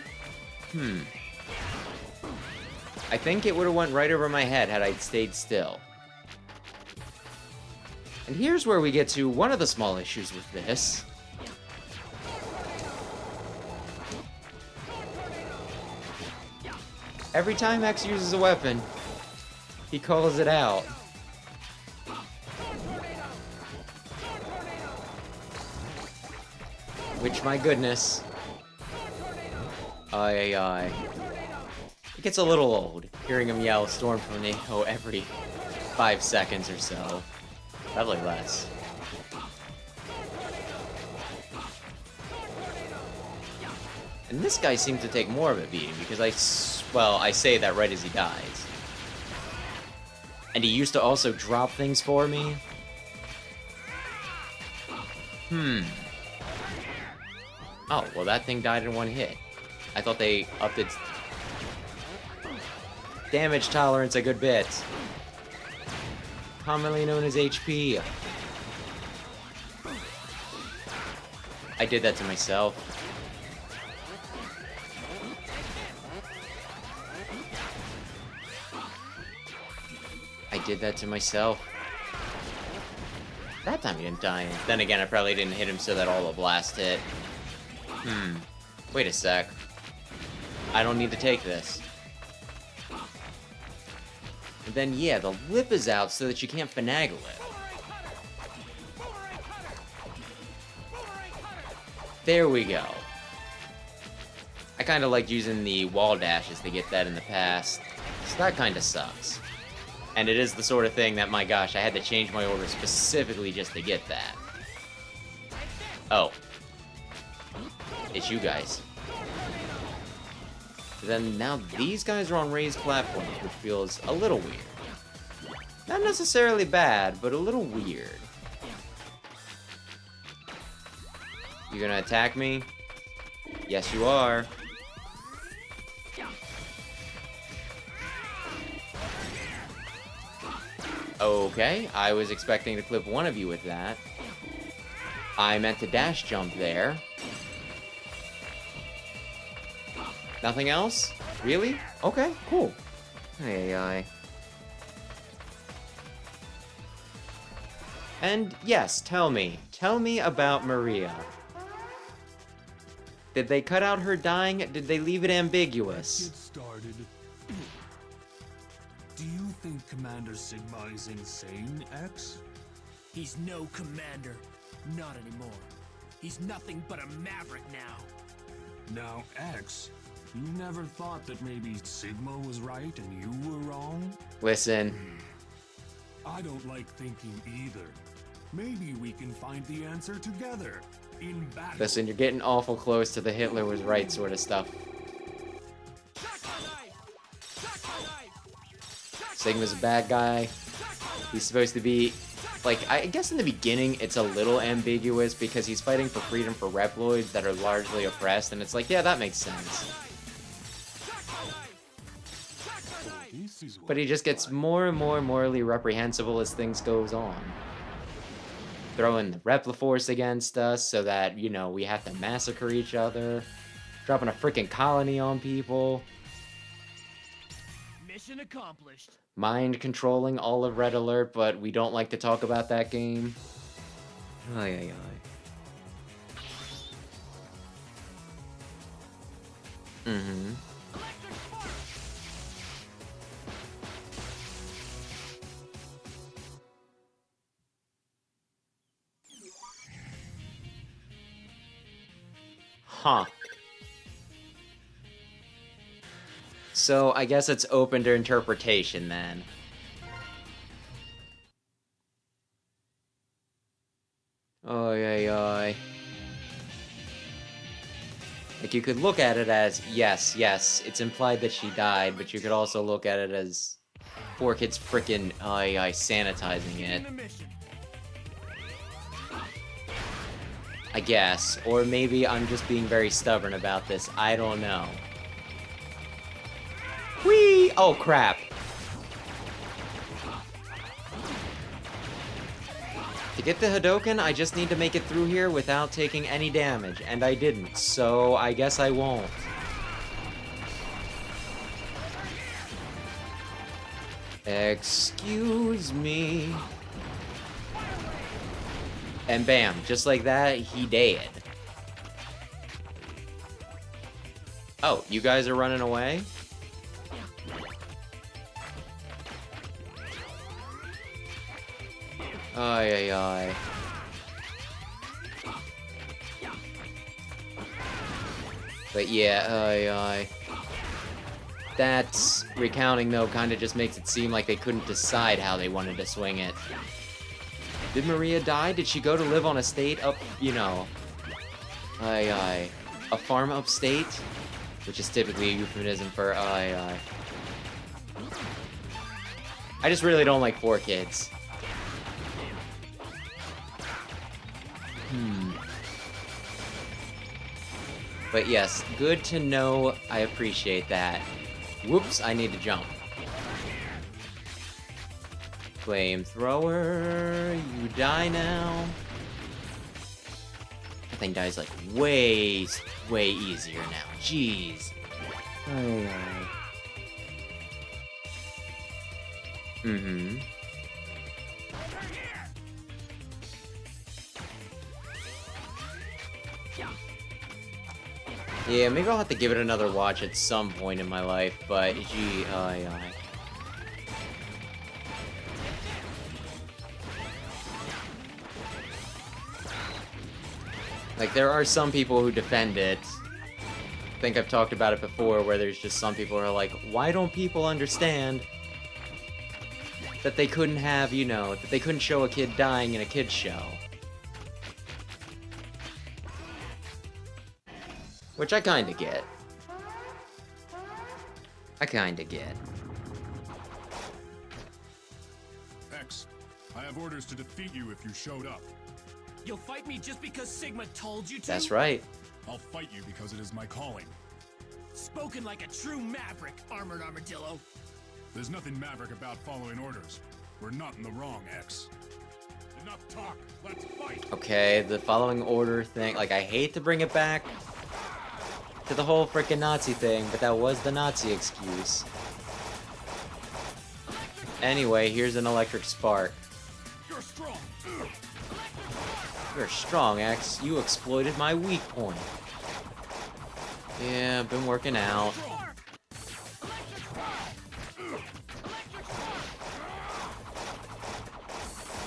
I think it would have went right over my head had I stayed still. And here's where we get to one of the small issues with this. Every time X uses a weapon, he calls it out. Which, my goodness. Ay, ay, ay. It gets a little old, hearing him yell Storm Tornado every 5 seconds or so. Probably less. And this guy seems to take more of a beating, because I say that right as he dies. And he used to also drop things for me. Oh, well that thing died in one hit. I thought they upped its damage tolerance a good bit. Commonly known as HP. I did that to myself. I did that to myself. That time he didn't die. Then again, I probably didn't hit him so that all the blast hit. Wait a sec. I don't need to take this. And then, yeah, the lip is out so that you can't finagle it. There we go. I kind of liked using the wall dashes to get that in the past. So that kind of sucks. And it is the sort of thing that, my gosh, I had to change my order specifically just to get that. Oh. It's you guys. Then now these guys are on raised platforms, which feels a little weird. Not necessarily bad, but a little weird. You gonna attack me? Yes, you are. Okay, I was expecting to clip one of you with that. I meant to dash jump there. Nothing else? Really? Okay, cool. Ay. And yes, tell me about Maria. Did they cut out her dying? Did they leave it ambiguous? Get started. Do you think Commander Sigma is insane, X? He's no commander. Not anymore. He's nothing but a Maverick now. Now, X, you never thought that maybe Sigma was right and you were wrong? Listen. I don't like thinking either. Maybe we can find the answer together. In battle. Listen, you're getting awful close to the Hitler was right sort of stuff. Sigma's a bad guy. He's supposed to be, like, I guess in the beginning it's a little ambiguous because he's fighting for freedom for Reploids that are largely oppressed, and it's like, yeah, that makes sense. But he just gets more and more morally reprehensible as things goes on. Throwing the Repliforce against us so that, you know, we have to massacre each other. Dropping a freaking colony on people. Mission accomplished. Mind controlling all of Red Alert, but we don't like to talk about that game. Ay. Mm-hmm. Huh. So, I guess it's open to interpretation, then. Ay. Like, you could look at it as, yes, it's implied that she died, but you could also look at it as 4Kids frickin' sanitizing it. I guess. Or maybe I'm just being very stubborn about this. I don't know. Whee! Oh, crap. To get the Hadoken, I just need to make it through here without taking any damage, and I didn't, so I guess I won't. Excuse me. And bam, just like that, he dead. Oh, you guys are running away? Ay. But yeah, ay. That's recounting, though, kind of just makes it seem like they couldn't decide how they wanted to swing it. Did Maria die? Did she go to live on a state up, you know, a farm upstate? Which is typically a euphemism for I just really don't like 4Kids. But yes, good to know. I appreciate that. Whoops, I need to jump. Flamethrower, you die now. That thing dies like way easier now. Jeez. Yeah, maybe I'll have to give it another watch at some point in my life, but gee, like, there are some people who defend it. I think I've talked about it before, where there's just some people who are like, why don't people understand that they couldn't have, you know, that they couldn't show a kid dying in a kid's show? Which I kinda get. I kinda get. X, I have orders to defeat you if you showed up. You'll fight me just because Sigma told you to? That's right. I'll fight you because it is my calling. Spoken like a true maverick, Armored Armadillo. There's nothing maverick about following orders. We're not in the wrong, X. Enough talk. Let's fight. Okay, the following order thing. Like, I hate to bring it back to the whole freaking Nazi thing, but that was the Nazi excuse. Anyway, here's an electric spark. You're strong. You're strong, X. You exploited my weak point. Yeah, I've been working out.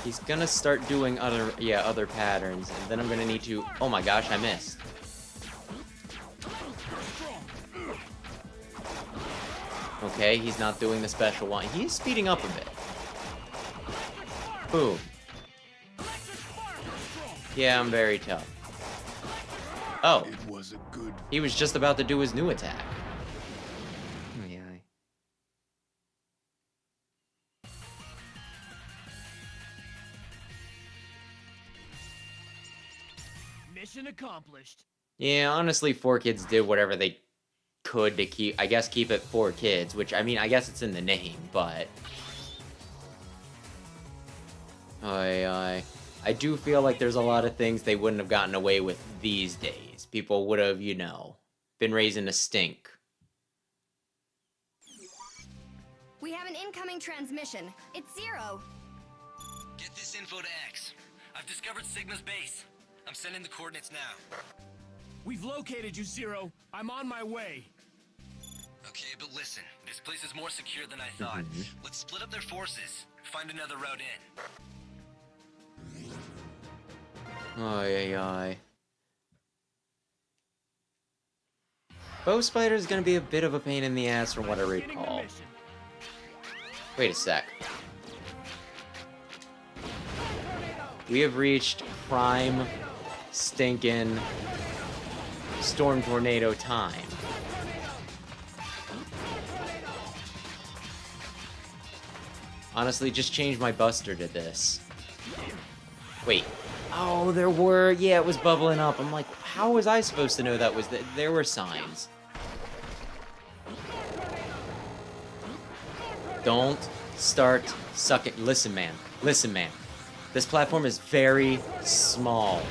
He's gonna start doing other patterns, and then I'm gonna need to... Oh my gosh, I missed. Okay, he's not doing the special one. He's speeding up a bit. Boom. Yeah, I'm very tough. Oh. It was a good. He was just about to do his new attack. Oh, yeah. Mission accomplished. Yeah, honestly, 4Kids did whatever they could to keep it 4Kids, which, I mean, I guess it's in the name, but... I do feel like there's a lot of things they wouldn't have gotten away with these days. People would have, you know, been raising a stink. We have an incoming transmission. It's Zero. Get this info to X. I've discovered Sigma's base. I'm sending the coordinates now. We've located you, Zero. I'm on my way. Okay, but listen. This place is more secure than I thought. Let's split up their forces. Find another route in. Bow Spider is gonna be a bit of a pain in the ass from what I recall. Wait a sec. We have reached prime stinking storm tornado time. Honestly, just change my buster to this. Wait. Oh, there were... Yeah, it was bubbling up. I'm like, how was I supposed to know that was... There were signs. Don't start sucking... Listen, man. Listen, man. This platform is very small.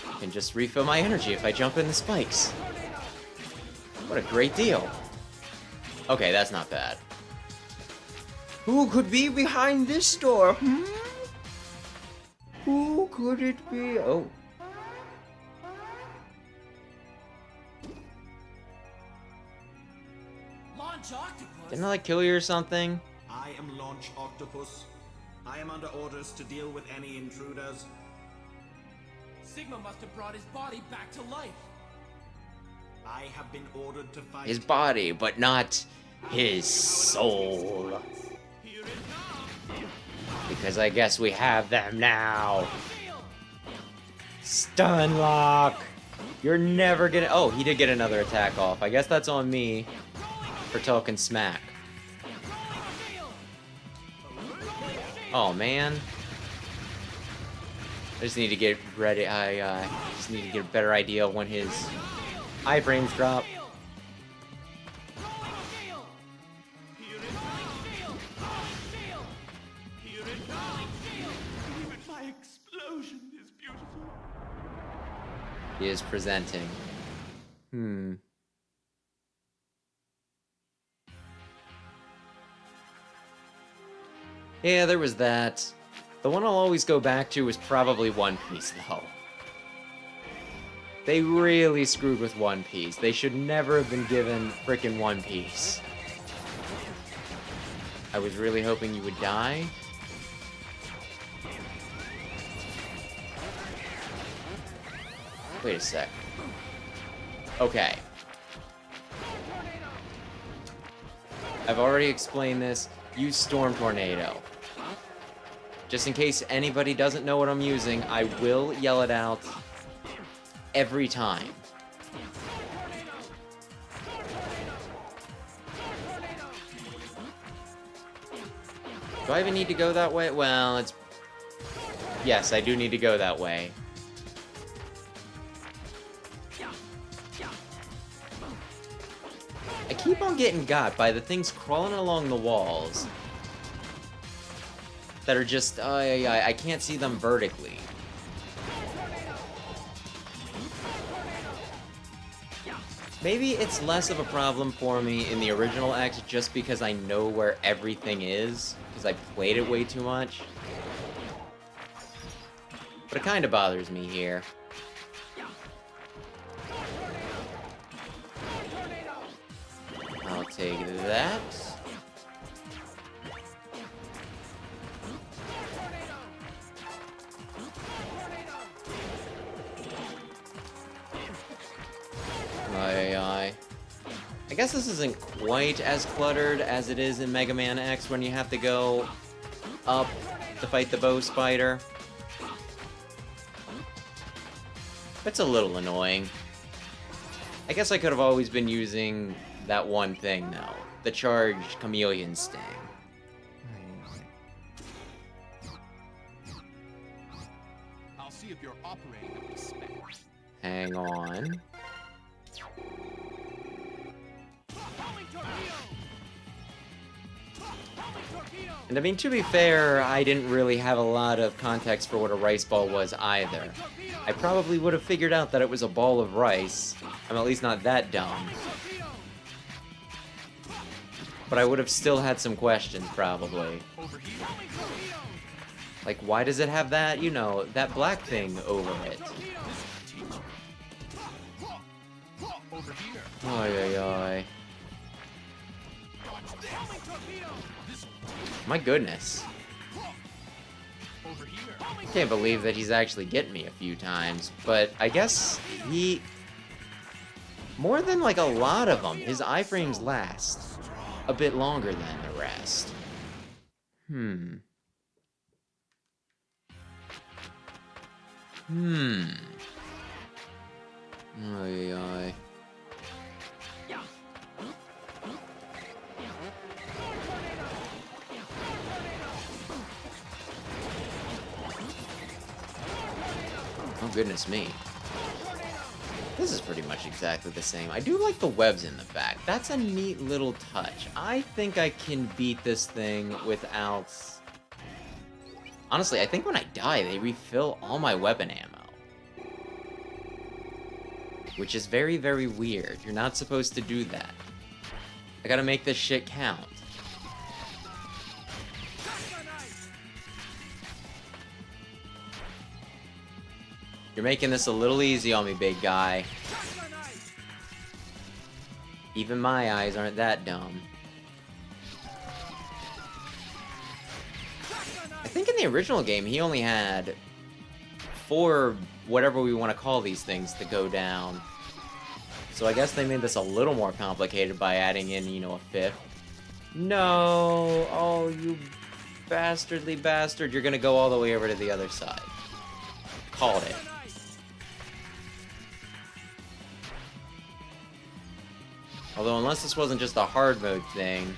I can just refill my energy if I jump in the spikes. What a great deal. Okay, that's not bad. Who could be behind this door, hmm? Who could it be? Oh. Launch Octopus? Didn't I, like, kill you or something? I am Launch Octopus. I am under orders to deal with any intruders. Sigma must have brought his body back to life. I have been ordered to fight. His body, but not his soul. Because I guess we have them now. Stun lock. You're never gonna... Oh, he did get another attack off. I guess that's on me for talking smack. Oh, man. I just need to get ready. I just need to get a better idea of when his iframes drop. My explosion is beautiful. He is presenting. Yeah, there was that. The one I'll always go back to is probably One Piece, though. They really screwed with One Piece. They should never have been given frickin' One Piece. I was really hoping you would die. Wait a sec. I've already explained this. Use Storm Tornado. Just in case anybody doesn't know what I'm using, I will yell it out every time. Do I even need to go that way? Well, it's... Yes, I do need to go that way. I keep on getting got by the things crawling along the walls that are just... I can't see them vertically. Maybe it's less of a problem for me in the original X just because I know where everything is, because I played it way too much. But it kind of bothers me here. I'll take that. I guess this isn't quite as cluttered as it is in Mega Man X when you have to go up to fight the bow spider. It's a little annoying. I guess I could have always been using that one thing, though. The charged chameleon sting. I'll see if you're operating up to spec. Hang on. And I mean, to be fair, I didn't really have a lot of context for what a rice ball was either. I probably would have figured out that it was a ball of rice. I'm at least not that dumb. But I would have still had some questions, probably. Like, why does it have that, you know, that black thing over it? Oy, oy, oy. My goodness. Can't believe that he's actually getting me a few times, but I guess he... More than like a lot of them, his iframes last a bit longer than the rest. Oy, oy. Oh, goodness me. This is pretty much exactly the same. I do like the webs in the back. That's a neat little touch. I think I can beat this thing without... Honestly, I think when I die, they refill all my weapon ammo. Which is very, very weird. You're not supposed to do that. I gotta make this shit count. You're making this a little easy on me, big guy. Even my eyes aren't that dumb. I think in the original game, he only had 4, whatever we want to call these things, to go down. So I guess they made this a little more complicated by adding in, you know, a 5th. No! Oh, you bastardly bastard. You're gonna go all the way over to the other side. Called it. Although, unless this wasn't just a hard mode thing,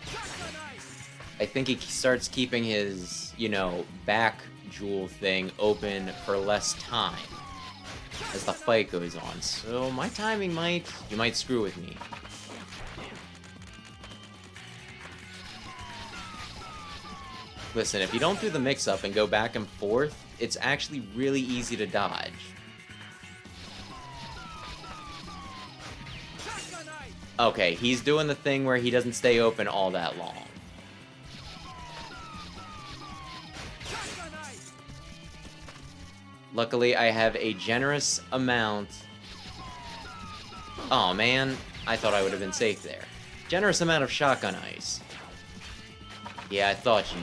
I think he starts keeping his, you know, back jewel thing open for less time as the fight goes on. So my timing you might screw with me. Listen, if you don't do the mix-up and go back and forth, it's actually really easy to dodge. Okay, he's doing the thing where he doesn't stay open all that long. Luckily, I have a generous amount... Oh, man. I thought I would have been safe there. Generous amount of shotgun ice. Yeah, I thought you...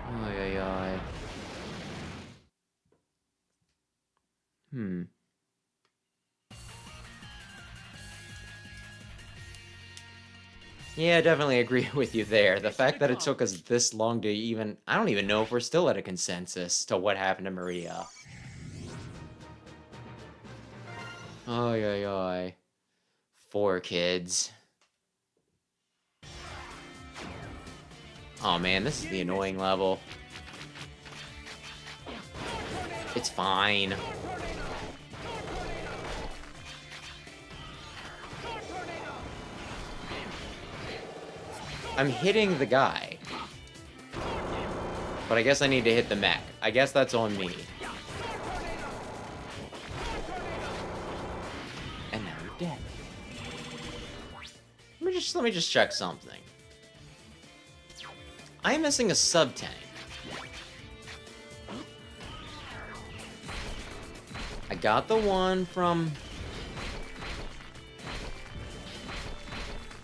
Ay, ay, ay. Yeah, I definitely agree with you there. The fact that it took us this long to even... I don't even know if we're still at a consensus to what happened to Maria. Oy, oy, oy. 4 kids. Oh man, this is the annoying level. It's fine. I'm hitting the guy. But I guess I need to hit the mech. I guess that's on me. And now you're dead. Let me just check something. I'm missing a sub-tank. I got the one from...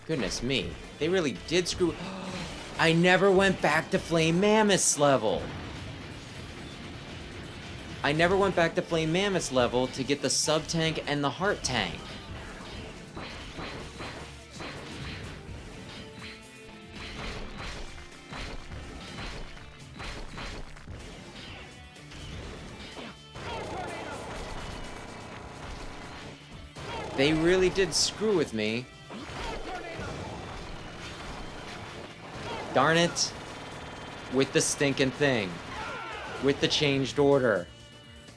Goodness me. They really did screw... I never went back to Flame Mammoth's level. I never went back to Flame Mammoth's level to get the sub-tank and the heart tank. They really did screw with me. Darn it. With the stinking thing. With the changed order.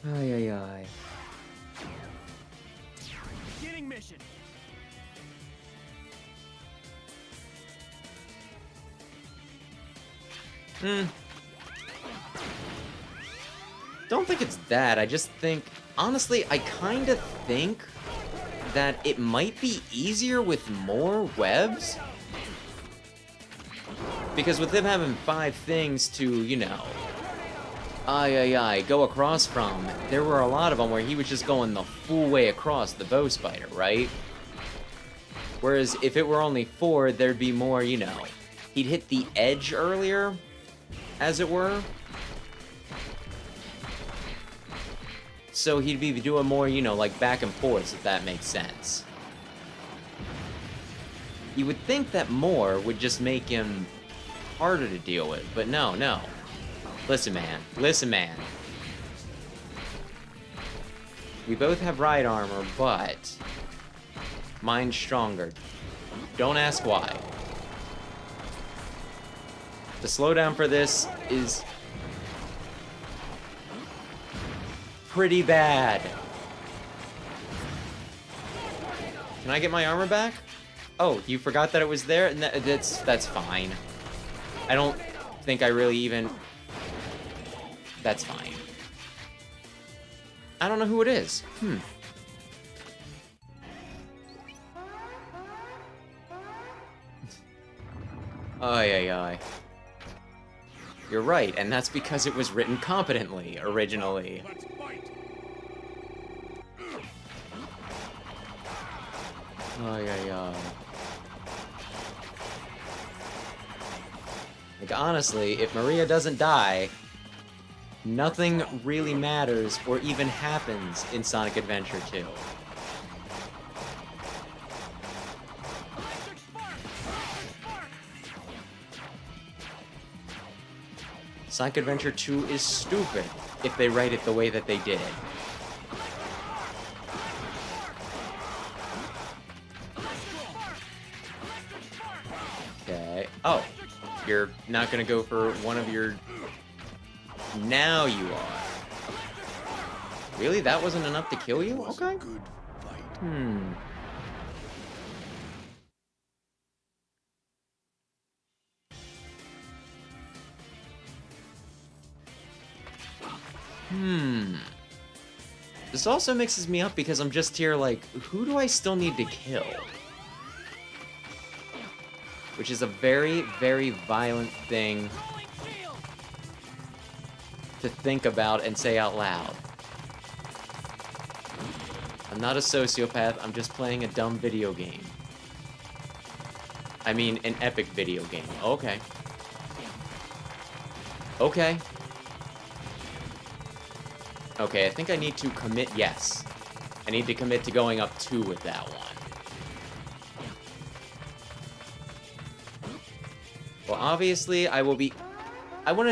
Ay, ay, ay. Beginning mission. Don't think it's that. I just think... Honestly, I kind of think that it might be easier with more webs. Because with them having 5 things to, you know, go across from, there were a lot of them where he was just going the full way across the bow spider, right? Whereas if it were only 4, there'd be more, you know, he'd hit the edge earlier, as it were. So he'd be doing more, you know, like back and forth, if that makes sense. You would think that more would just make him harder to deal with, but no, no. Listen, man. Listen, man. We both have ride armor, but mine's stronger. Don't ask why. The slowdown for this is pretty bad. Can I get my armor back? Oh, you forgot that it was there? And that's fine. I don't think I really even... That's fine. I don't know who it is. Ay, ay, ay. You're right, and that's because it was written competently, originally. Ay, ay, ay. Like, honestly, if Maria doesn't die, nothing really matters or even happens in Sonic Adventure 2. Sonic Adventure 2 is stupid if they write it the way that they did it. Okay. Oh, you're not gonna go for one of your... Now you are. Really? That wasn't enough to kill you? Okay. This also mixes me up because I'm just here like, who do I still need to kill? Which is a very, very violent thing to think about and say out loud. I'm not a sociopath, I'm just playing a dumb video game. I mean, an epic video game. Okay. Okay. Okay, I think I need to commit, yes. I need to commit to going up 2 with that one. Well, obviously, I wanted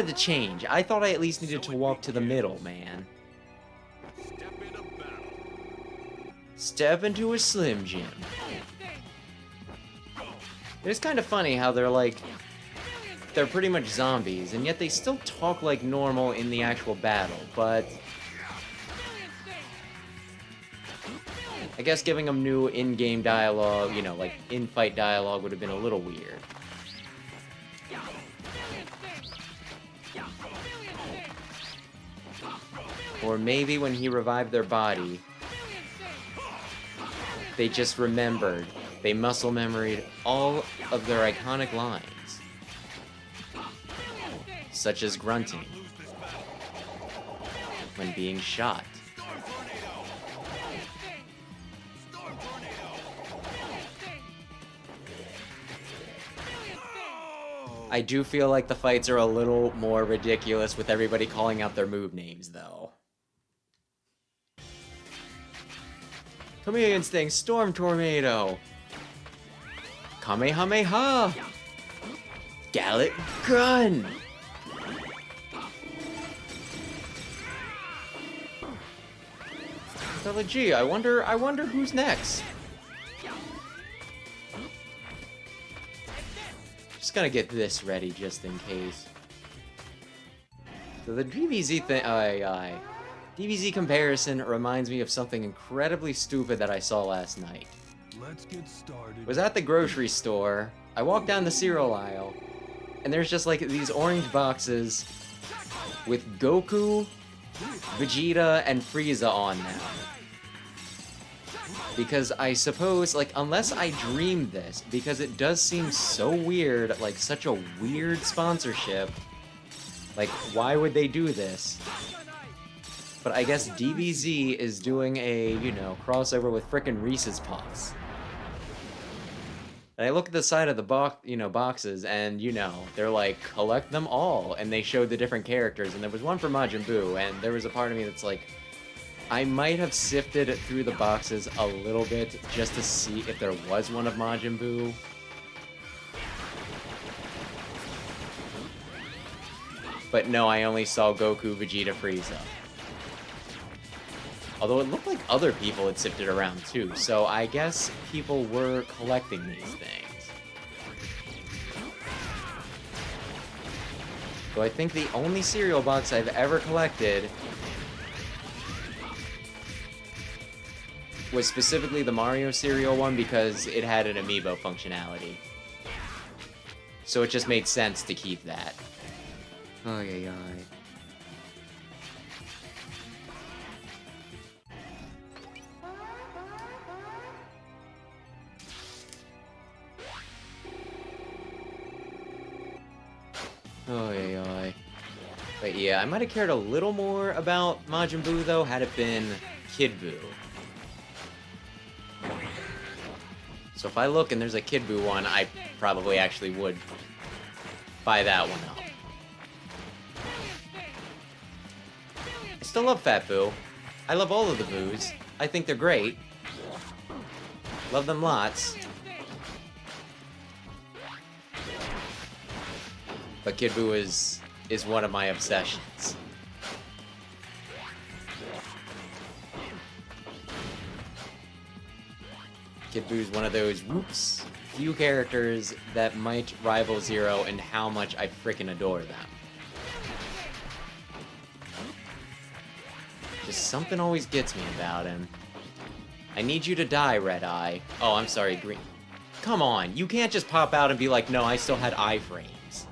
to change. I thought I at least needed to walk to the middle, man. Step into a Slim Jim. It's kind of funny how they're pretty much zombies, and yet they still talk like normal in the actual battle, but I guess giving them new in-game dialogue, you know, like in-fight dialogue would have been a little weird. Or maybe when he revived their body, they just remembered. They muscle memoried all of their iconic lines. Such as grunting. When being shot. I do feel like the fights are a little more ridiculous with everybody calling out their move names, though. Chameleon Sting, Storm Tornado! Kamehameha! Gallic Gun! Stella G, I wonder who's next. Just gonna get this ready just in case. So the DBZ thing, DBZ comparison reminds me of something incredibly stupid that I saw last night. Let's get started. Was at the grocery store. I walked down the cereal aisle, and there's just like these orange boxes with Goku, Vegeta, and Frieza on now. Because I suppose, like, unless I dreamed this, because it does seem so weird, like such a weird sponsorship. Like, why would they do this? But I guess DBZ is doing a, you know, crossover with frickin' Reese's Puffs. And I look at the side of the boxes, and, you know, they're like, collect them all. And they showed the different characters, and there was one for Majin Buu, and there was a part of me that's like, I might have sifted through the boxes a little bit just to see if there was one of Majin Buu. But no, I only saw Goku, Vegeta, Frieza. Although it looked like other people had sifted around too, so I guess people were collecting these things. So I think the only cereal box I've ever collected was specifically the Mario cereal one because it had an amiibo functionality. So it just made sense to keep that. Ay, ay, ay. Ay, ay. But yeah, I might have cared a little more about Majin Buu though had it been Kid Buu. So if I look and there's a Kid Buu one, I probably actually would buy that one up. I still love Fat Buu. I love all of the Boos. I think they're great. Love them lots. But Kid Buu is one of my obsessions. Kid Buu is one of those, whoops, few characters that might rival Zero in how much I frickin' adore them. Just something always gets me about him. I need you to die, Red Eye. Oh, I'm sorry, Green. Come on, you can't just pop out and be like, no, I still had iframes.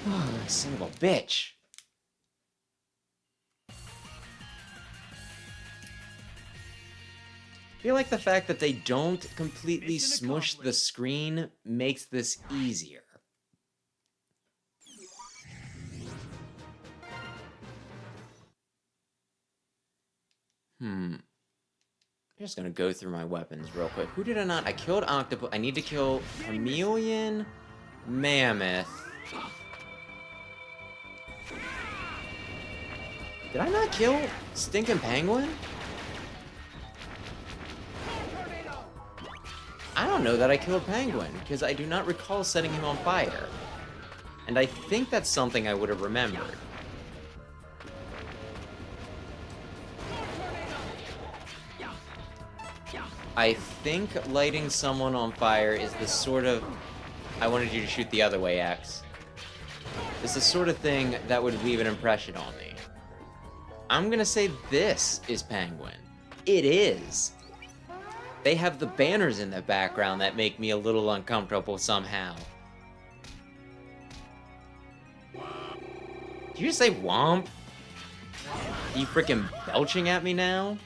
Oh, son of a bitch. I feel like the fact that they don't completely smush the screen makes this easier. I'm just gonna go through my weapons real quick. Who did I not? I killed Octopus. I need to kill Chameleon, Mammoth. Did I not kill Stinking Penguin? I don't know that I killed Penguin, because I do not recall setting him on fire. And I think that's something I would have remembered. I think lighting someone on fire is the sort of... I wanted you to shoot the other way, X. It's the sort of thing that would leave an impression on me. I'm gonna say this is Penguin. It is. They have the banners in the background that make me a little uncomfortable somehow. Did you just say womp? Are you freaking belching at me now?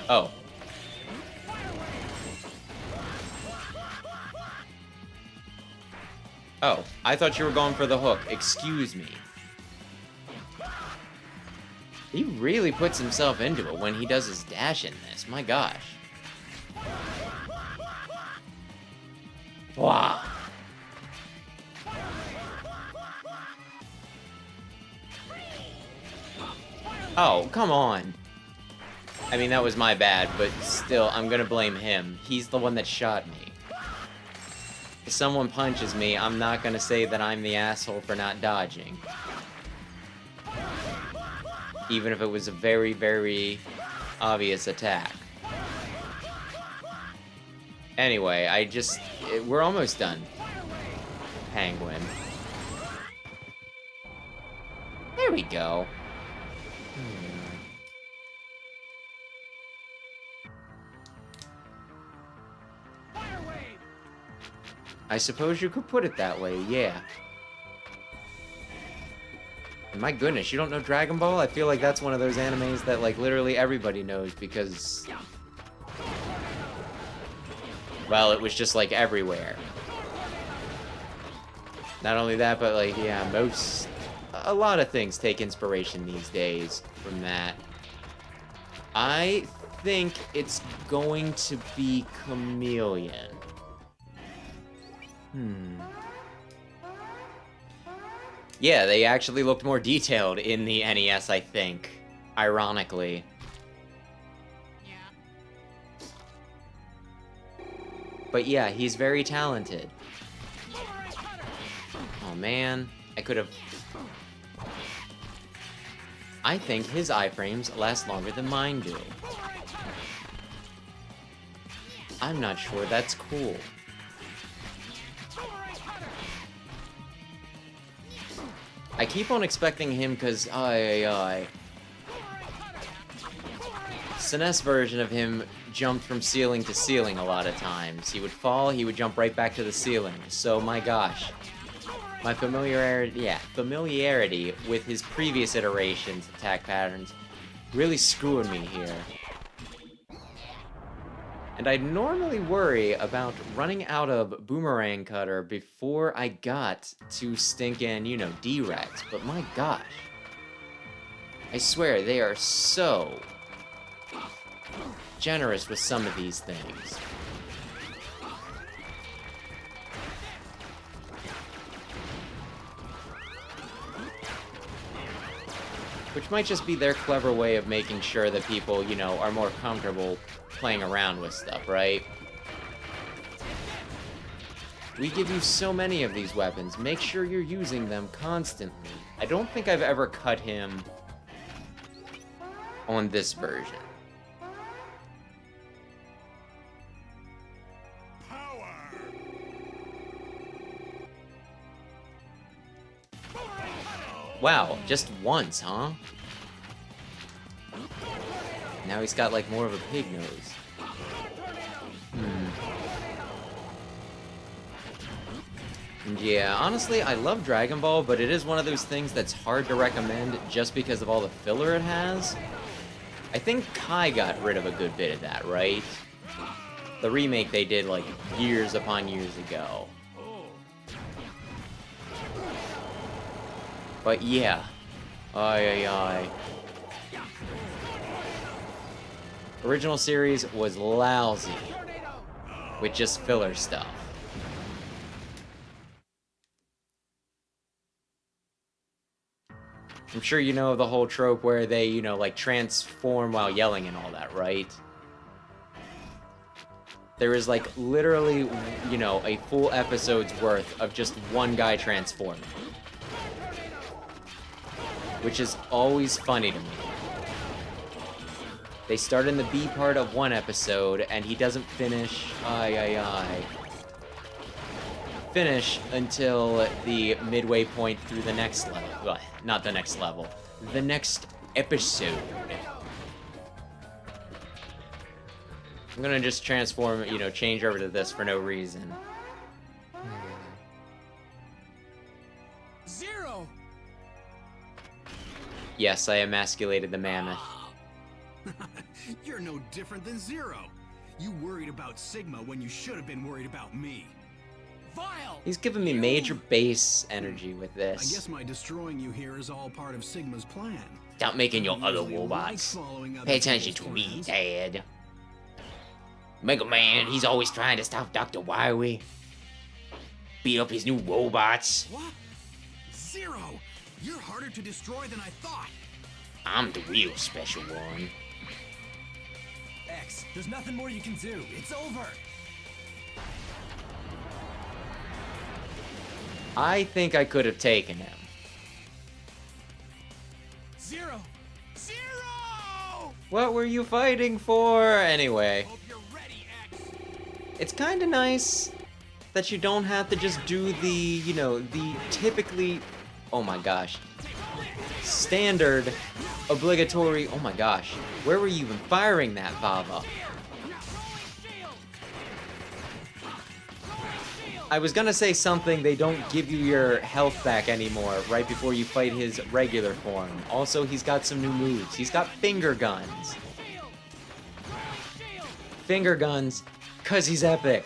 Oh. Oh, I thought you were going for the hook. Excuse me. He really puts himself into it when he does his dash in this. My gosh. Wow. Oh, come on. I mean, that was my bad, but still, I'm gonna blame him. He's the one that shot me. If someone punches me, I'm not gonna say that I'm the asshole for not dodging. Even if it was a very, very obvious attack. Anyway, we're almost done. Penguin. There we go. I suppose you could put it that way, yeah. My goodness, you don't know Dragon Ball? I feel like that's one of those animes that, like, literally everybody knows because... well, it was just, like, everywhere. Not only that, but, like, yeah, a lot of things take inspiration these days from that. I think it's going to be Chameleon. Yeah, they actually looked more detailed in the NES, I think. Ironically. But yeah, he's very talented. Oh man, I could have... I think his iframes last longer than mine do. I'm not sure that's cool. I keep on expecting him because, SNES version of him jumped from ceiling to ceiling a lot of times. He would fall, he would jump right back to the ceiling. So, my gosh. My familiarity with his previous iterations' attack patterns really screwing me here. And I'd normally worry about running out of Boomerang Cutter before I got to stinking, you know, D-Rex, but my gosh. I swear, they are so generous with some of these things. Which might just be their clever way of making sure that people, you know, are more comfortable playing around with stuff, right? We give you so many of these weapons. Make sure you're using them constantly. I don't think I've ever cut him on this version. Wow, just once, huh? Now he's got, like, more of a pig nose. And yeah, honestly, I love Dragon Ball, but it is one of those things that's hard to recommend just because of all the filler it has. I think Kai got rid of a good bit of that, right? The remake they did, like, years upon years ago. But yeah. Original series was lousy with just filler stuff. I'm sure you know the whole trope where they, you know, like transform while yelling and all that, right? There is like literally, you know, a full episode's worth of just one guy transforming. Which is always funny to me. They start in the B part of one episode, and he doesn't finish, finish until the midway point through the next level. Well, not the next level. The next episode. I'm gonna just transform, you know, change over to this for no reason. Zero! Yes, I emasculated the mammoth. You're no different than Zero. You worried about Sigma when you should have been worried about me. Vile! He's giving me major base energy with I this. guess my destroying you here is all part of Sigma's plan. Stop making your I other usually robots. like following other Pay attention people's to me, plans. Dad. Mega Man, he's always trying to stop Dr. Wiry. Beat up his new robots. What? Zero! You're harder to destroy than I thought. I'm the real special one. X, there's nothing more you can do. It's over. I think I could have taken him. Zero! Zero! What were you fighting for? Anyway, Hope you're ready, X. it's kind of nice that you don't have to just do the, you know, the typically, oh my gosh, standard, obligatory, oh my gosh, where were you even firing that, Vava? I was gonna say something, they don't give you your health back anymore right before you fight his regular form. Also, he's got some new moves. He's got finger guns. Finger guns, cause he's epic.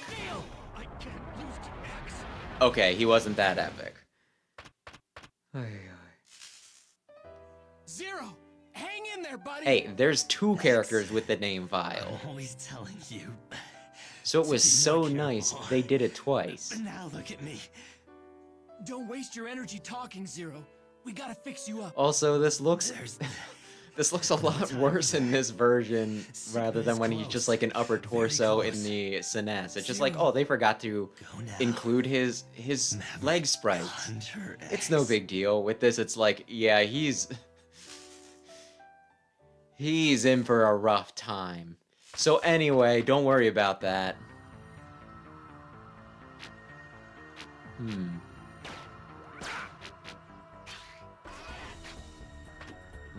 Okay, he wasn't that epic. Zero! Hang in there, buddy! Hey, there's two characters with the name Vile. I'm always telling you. So it was to be so more nice careful. they did it twice. But now look at me. Don't waste your energy talking, Zero. We gotta fix you up. Also, this looks There's this looks a lot worse in this version rather than when he's just like an upper torso in the SNES. It's just like, oh, they forgot to include his leg sprites. It's no big deal. With this, it's like, yeah, he's in for a rough time. So anyway, don't worry about that.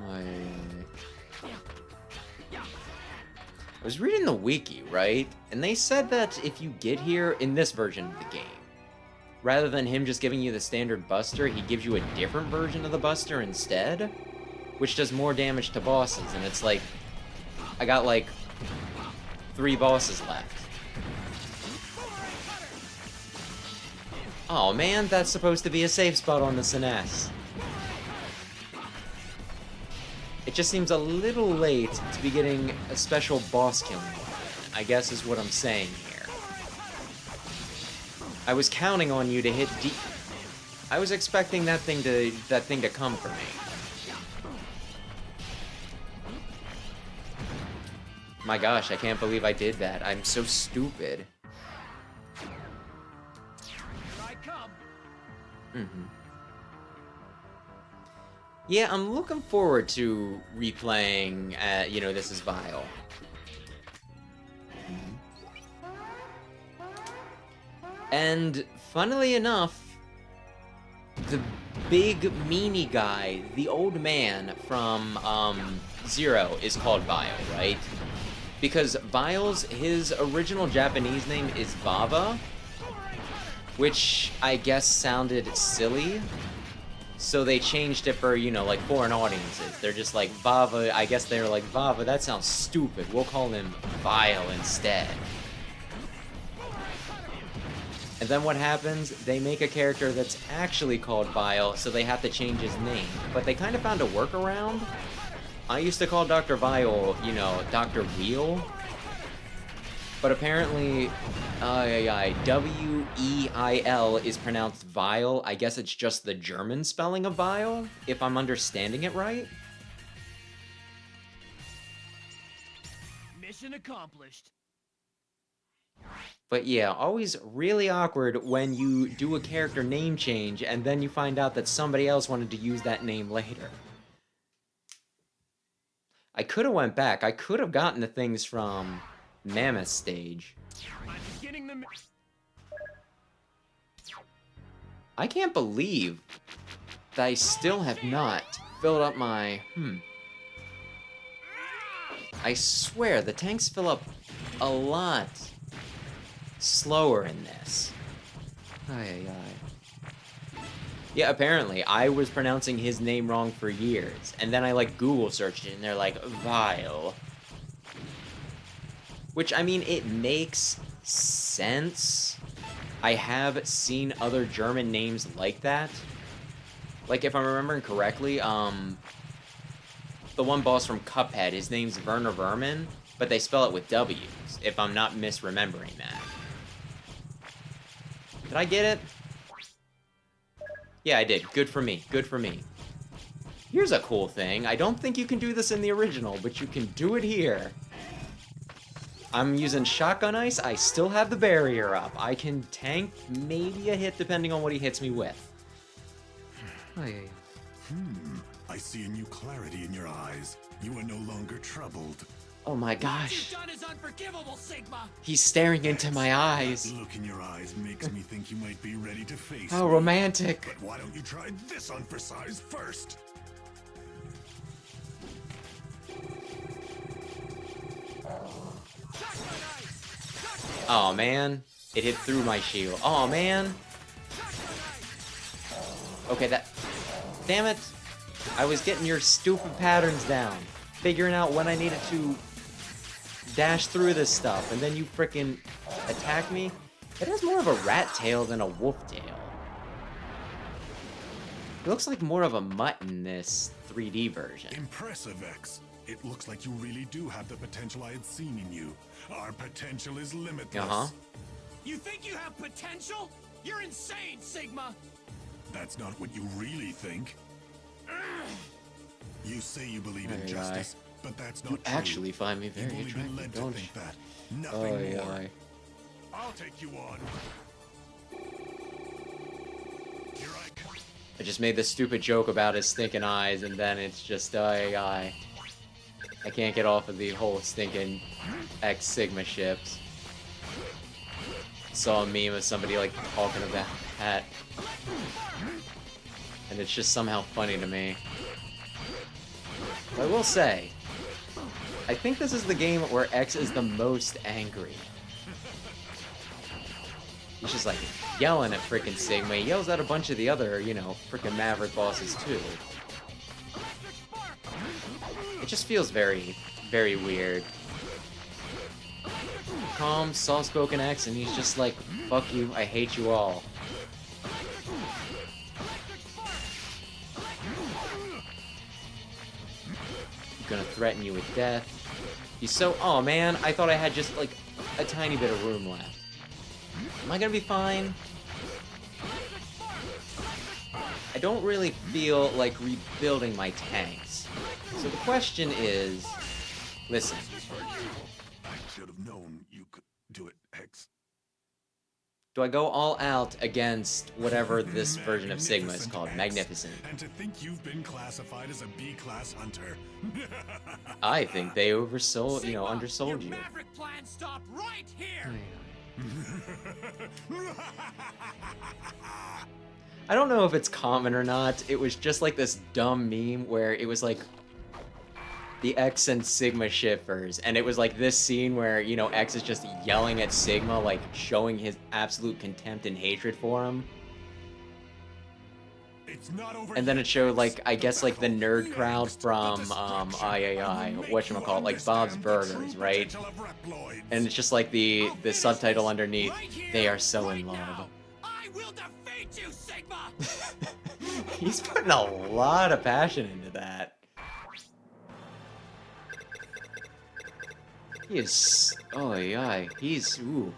I was reading the wiki, right? And they said that if you get here in this version of the game, rather than him just giving you the standard buster, he gives you a different version of the buster instead, which does more damage to bosses. And it's like, I got like 3 bosses left. Oh man, that's supposed to be a safe spot on the SNES. It just seems a little late to be getting a special boss killing one, I guess is what I'm saying here. I was counting on you to hit D. I was expecting that thing to come for me. My gosh, I can't believe I did that. I'm so stupid. Yeah, I'm looking forward to replaying, you know, This Is Vile. And, funnily enough, the big meanie guy, the old man from, Zero is called Vile, right? Because his original Japanese name is Bava, which I guess sounded silly. So they changed it for, you know, like foreign audiences. They're just like, Vava, I guess they're like, Vava, that sounds stupid. We'll call him Vile instead. And then what happens? They make a character that's actually called Vile, so they have to change his name. But they kind of found a workaround. I used to call Dr. Vile, you know, Dr. Wheel. But apparently, W-E-I-L is pronounced Vile. I guess it's just the German spelling of Vile, if I'm understanding it right. Mission accomplished. But yeah, always really awkward when you do a character name change and then you find out that somebody else wanted to use that name later. I could have went back. I could have gotten the things from Mammoth stage. I can't believe that I still have not filled up my... I swear, the tanks fill up a lot slower in this. Yeah, apparently, I was pronouncing his name wrong for years, and then I, like, Google searched it, and they're like, Vile. Which, I mean, it makes sense. I have seen other German names like that. Like, if I'm remembering correctly, the one boss from Cuphead, his name's Werner Vermin, but they spell it with W's, if I'm not misremembering that. Did I get it? Yeah, I did. Good for me. Good for me. Here's a cool thing. I don't think you can do this in the original, but you can do it here. I'm using Shotgun Ice. I still have the barrier up. I can tank maybe a hit depending on what he hits me with. I see a new clarity in your eyes. You are no longer troubled. Oh my What gosh. you've done is unforgivable, Sigma. He's staring into my eyes. That look in your eyes makes me think you might be ready to face How me. romantic. But why don't you try this on for size first? Oh man. It hit through my shield. Oh man. Okay, that... Damn it. I was getting your stupid patterns down. Figuring out when I needed to dash through this stuff, and then you frickin' attack me? It has more of a rat tail than a wolf tail. It looks like more of a mutt in this 3D version. Impressive, X. It looks like you really do have the potential I had seen in you. Our potential is limitless. Uh-huh. You think you have potential? You're insane, Sigma. That's not what you really think. You say you believe in Aye, justice, but that's not You true. actually find me You've very only been attractive, led to don't you? think that. Nothing more. Aye. I'll take you on. Here I come. I just made this stupid joke about his stinking eyes, and then it's just, I can't get off of the whole stinking X Sigma ships. Saw a meme of somebody, like, talking about that. And it's just somehow funny to me. But I will say, I think this is the game where X is the most angry. He's just like yelling at freaking Sigma. He yells at a bunch of the other, you know, freaking Maverick bosses too. It just feels very, very weird. Calm, soft-spoken X, and he's just like, fuck you, I hate you all. Gonna threaten you with death. He's so... Oh, man, I thought I had just, like, a tiny bit of room left. Am I gonna be fine? I don't really feel like rebuilding my tanks. So the question is... Listen. I should have known you could do it, X. Do I go all out against whatever this version of Sigma is called? X. Magnificent. And to think you've been classified as a B-class hunter. I think they oversold, you know, Sigma, undersold your you. Maverick plan stop right here. I don't know if it's common or not. It was just like this dumb meme where it was like the X and Sigma shippers, and it was like this scene where, you know, X is just yelling at Sigma, like showing his absolute contempt and hatred for him. It's not over And then yet, it showed, like, X. I guess, like, the battle nerd will crowd end. from, The destruction III, will make whatchamacallit, you like Bob's understand the Burgers, true right? potential of Reploids. And it's just like the subtitle underneath, Right here, they are so right in love. now. I will defeat you, Sigma. He's putting a lot of passion into that. He is... Oh, yeah. He's... Ooh.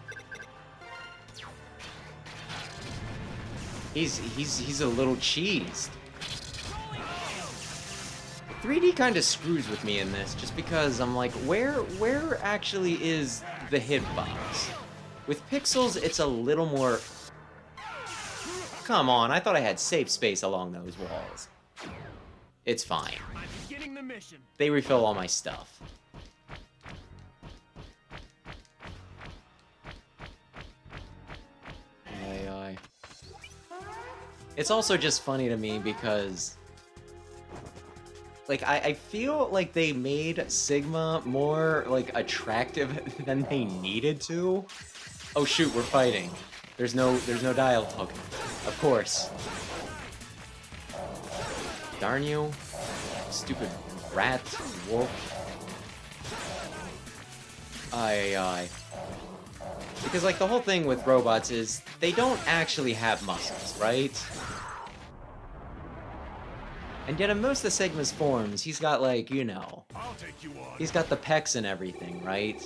He's a little cheesed. 3D kind of screws with me in this, just because I'm like, where actually is the hitbox? With pixels, it's a little more... Come on, I thought I had safe space along those walls. It's fine. I'm beginning the mission. They refill all my stuff. Aye. It's also just funny to me because... Like, I feel like they made Sigma more, like, attractive than they needed to. Oh shoot, we're fighting. There's no dialogue. Of course. Darn you. Stupid rat, wolf. Aye. Because, like, the whole thing with robots is they don't actually have muscles, right? And yet in most of Sigma's forms, he's got, like, you know... I'll take you on. He's got the pecs and everything, right?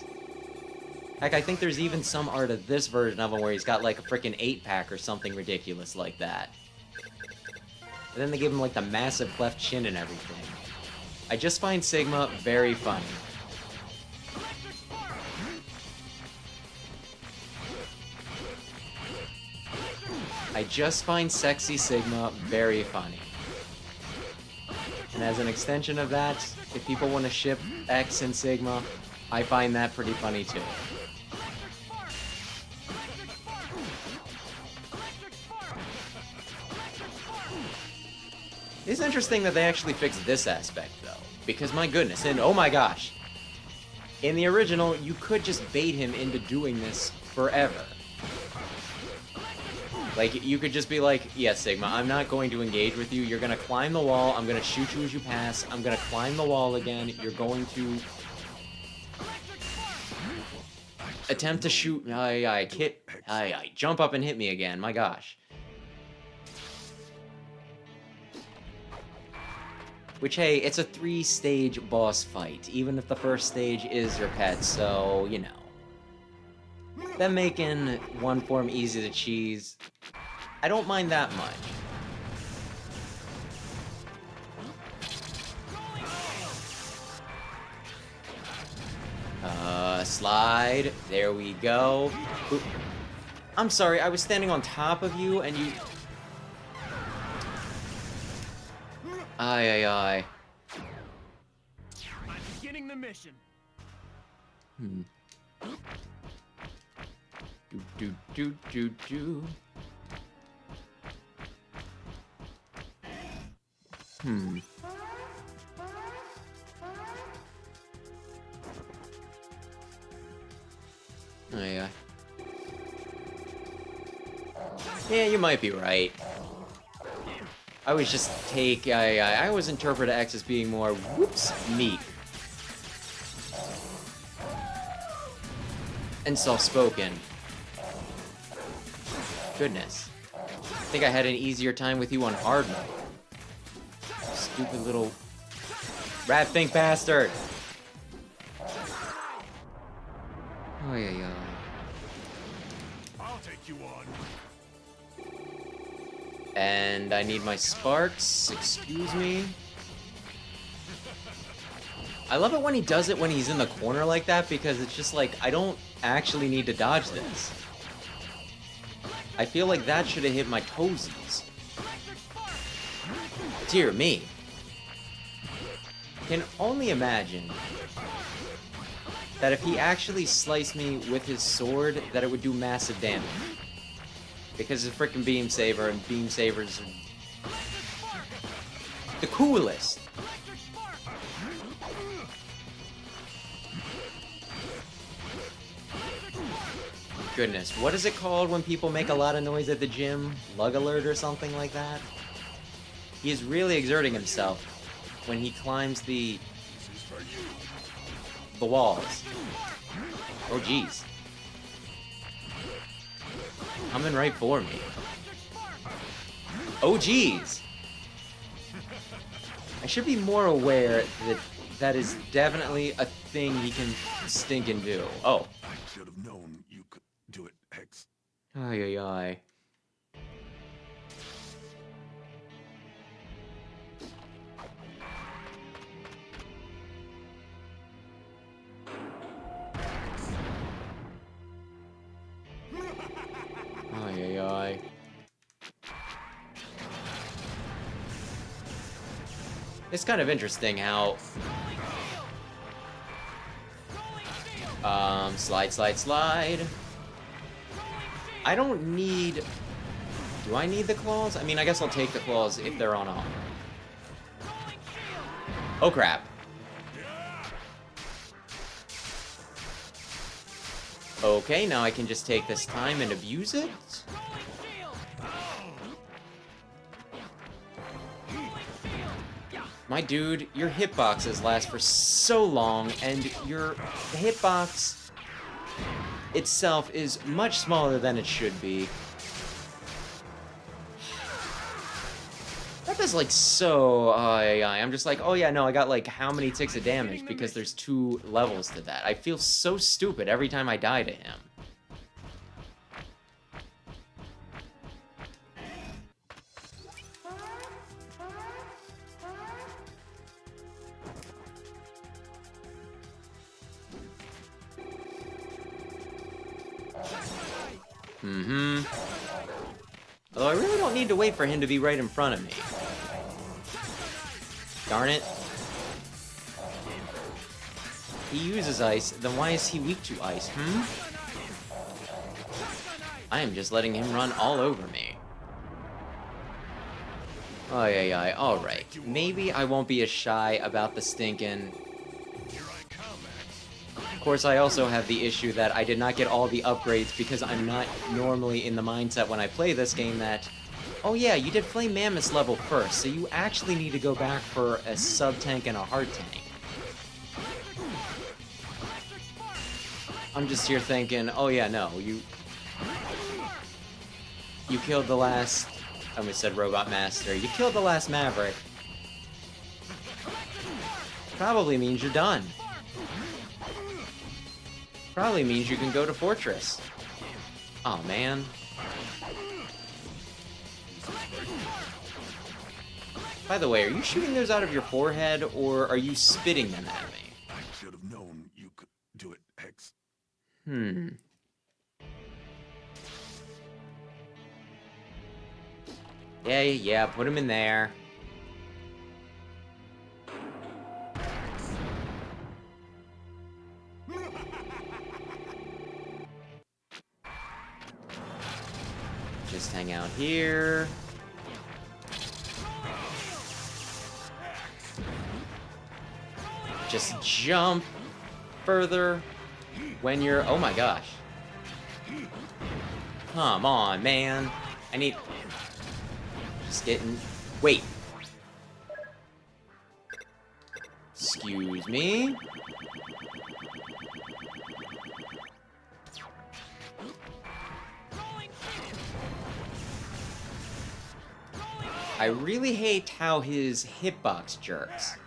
Heck, I think there's even some art of this version of him where he's got, like, a freaking 8-pack or something ridiculous like that. And then they give him, like, the massive cleft chin and everything. I just find Sigma very funny. I just find sexy Sigma very funny. And as an extension of that, if people want to ship X and Sigma, I find that pretty funny too. It's interesting that they actually fixed this aspect though, because my goodness, and oh my gosh, in the original, you could just bait him into doing this forever. Like, you could just be like, yes, Sigma, I'm not going to engage with you. You're going to climb the wall. I'm going to shoot you as you pass. I'm going to climb the wall again. You're going to attempt to shoot. Jump up and hit me again. My gosh. Which, hey, it's a 3-stage boss fight, even if the first stage is your pet, so, you know. Them making one form easy to cheese, I don't mind that much. Slide. There we go. Oop. I'm sorry, I was standing on top of you and you... Aye. I'm beginning the mission. Do. Aye. Yeah, you might be right. I always just take... I always interpret X as being more, whoops, meek. And soft-spoken. Goodness. I think I had an easier time with you on hard mode. Stupid little... rat think bastard! Aye. I'll take you on. And I need my sparks, excuse me. I love it when he does it when he's in the corner like that, because it's just like, I don't actually need to dodge this. I feel like that should have hit my toesies. Dear me. Can only imagine that if he actually sliced me with his sword, that it would do massive damage. Because it's a freaking beam saber, and beam sabers are the coolest. Goodness, what is it called when people make a lot of noise at the gym? Lug alert or something like that? He is really exerting himself when he climbs the walls. Oh jeez. Coming right for me. Oh jeez. I should be more aware that that is definitely a thing he can stink and do. Oh. I should have known you could do it, X. Aye. Ay, ay, ay. It's kind of interesting how... slide, slide, slide. I don't need... Do I need the claws? I mean, I guess I'll take the claws if they're on offer. Oh, crap. Okay, now I can just take this time and abuse it. My dude, your hitboxes last for so long, and your hitbox itself is much smaller than it should be. That is like so... I'm just like, oh yeah, no, I got like how many ticks of damage because there's 2 levels to that. I feel so stupid every time I die to him. Although I really don't need to wait for him to be right in front of me. Darn it. He uses ice, then why is he weak to ice, I am just letting him run all over me. Ay, ay, ay, alright. Maybe I won't be as shy about the stinkin'... Of course, I also have the issue that I did not get all the upgrades because I'm not normally in the mindset when I play this game that, oh yeah, you did Flame Mammoth's level first, so you actually need to go back for a sub-tank and a hard tank. I'm just here thinking, oh yeah, no, you killed the last, I almost said Robot Master, you killed the last Maverick. Probably means you're done. Probably means you can go to Fortress. Oh man. By the way, are you shooting those out of your forehead, or are you spitting them at me? I should have known you could do it, X. Yeah, put him in there. Just hang out here. Just jump further when you're... Oh my gosh. Come on, man. I need... Just getting... Wait. Excuse me. I really hate how his hitbox jerks.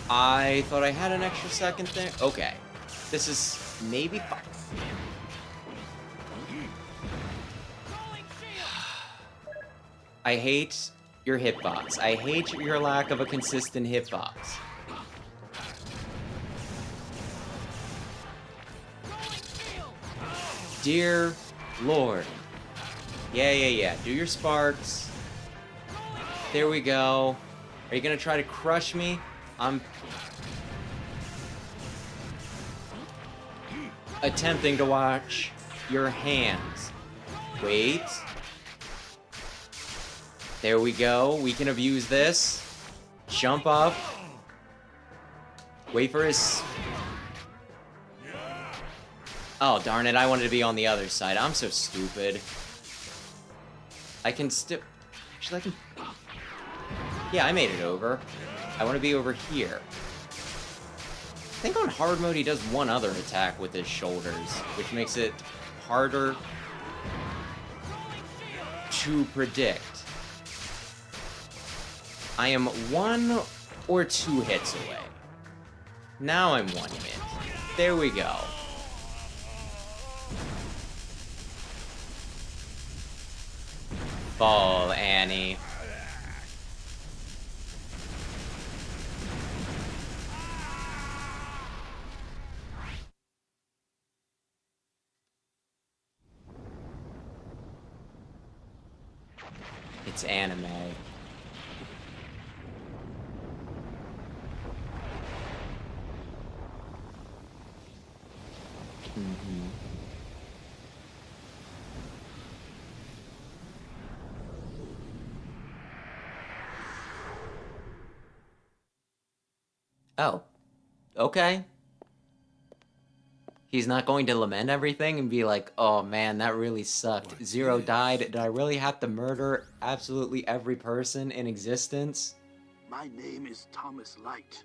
I thought I had an extra second there. Okay. This is maybe fine. I hate your hitbox. I hate your lack of a consistent hitbox. Dear Lord. Yeah. Do your sparks. There we go. Are you gonna try to crush me? I'm attempting to watch your hands. Wait. There we go. We can abuse this. Jump up. Wait for his... Oh, darn it. I wanted to be on the other side. I'm so stupid. I can still... Actually, I can... Yeah, I made it over. I want to be over here. I think on hard mode he does one other attack with his shoulders, which makes it harder to predict. I am 1 or 2 hits away. Now I'm 1 hit. There we go. Fall, Annie. It's anime. Mm-hmm. Oh, okay. He's not going to lament everything and be like, oh man, that really sucked. What's Zero this? died. Did I really have to murder absolutely every person in existence? My name is Thomas Light.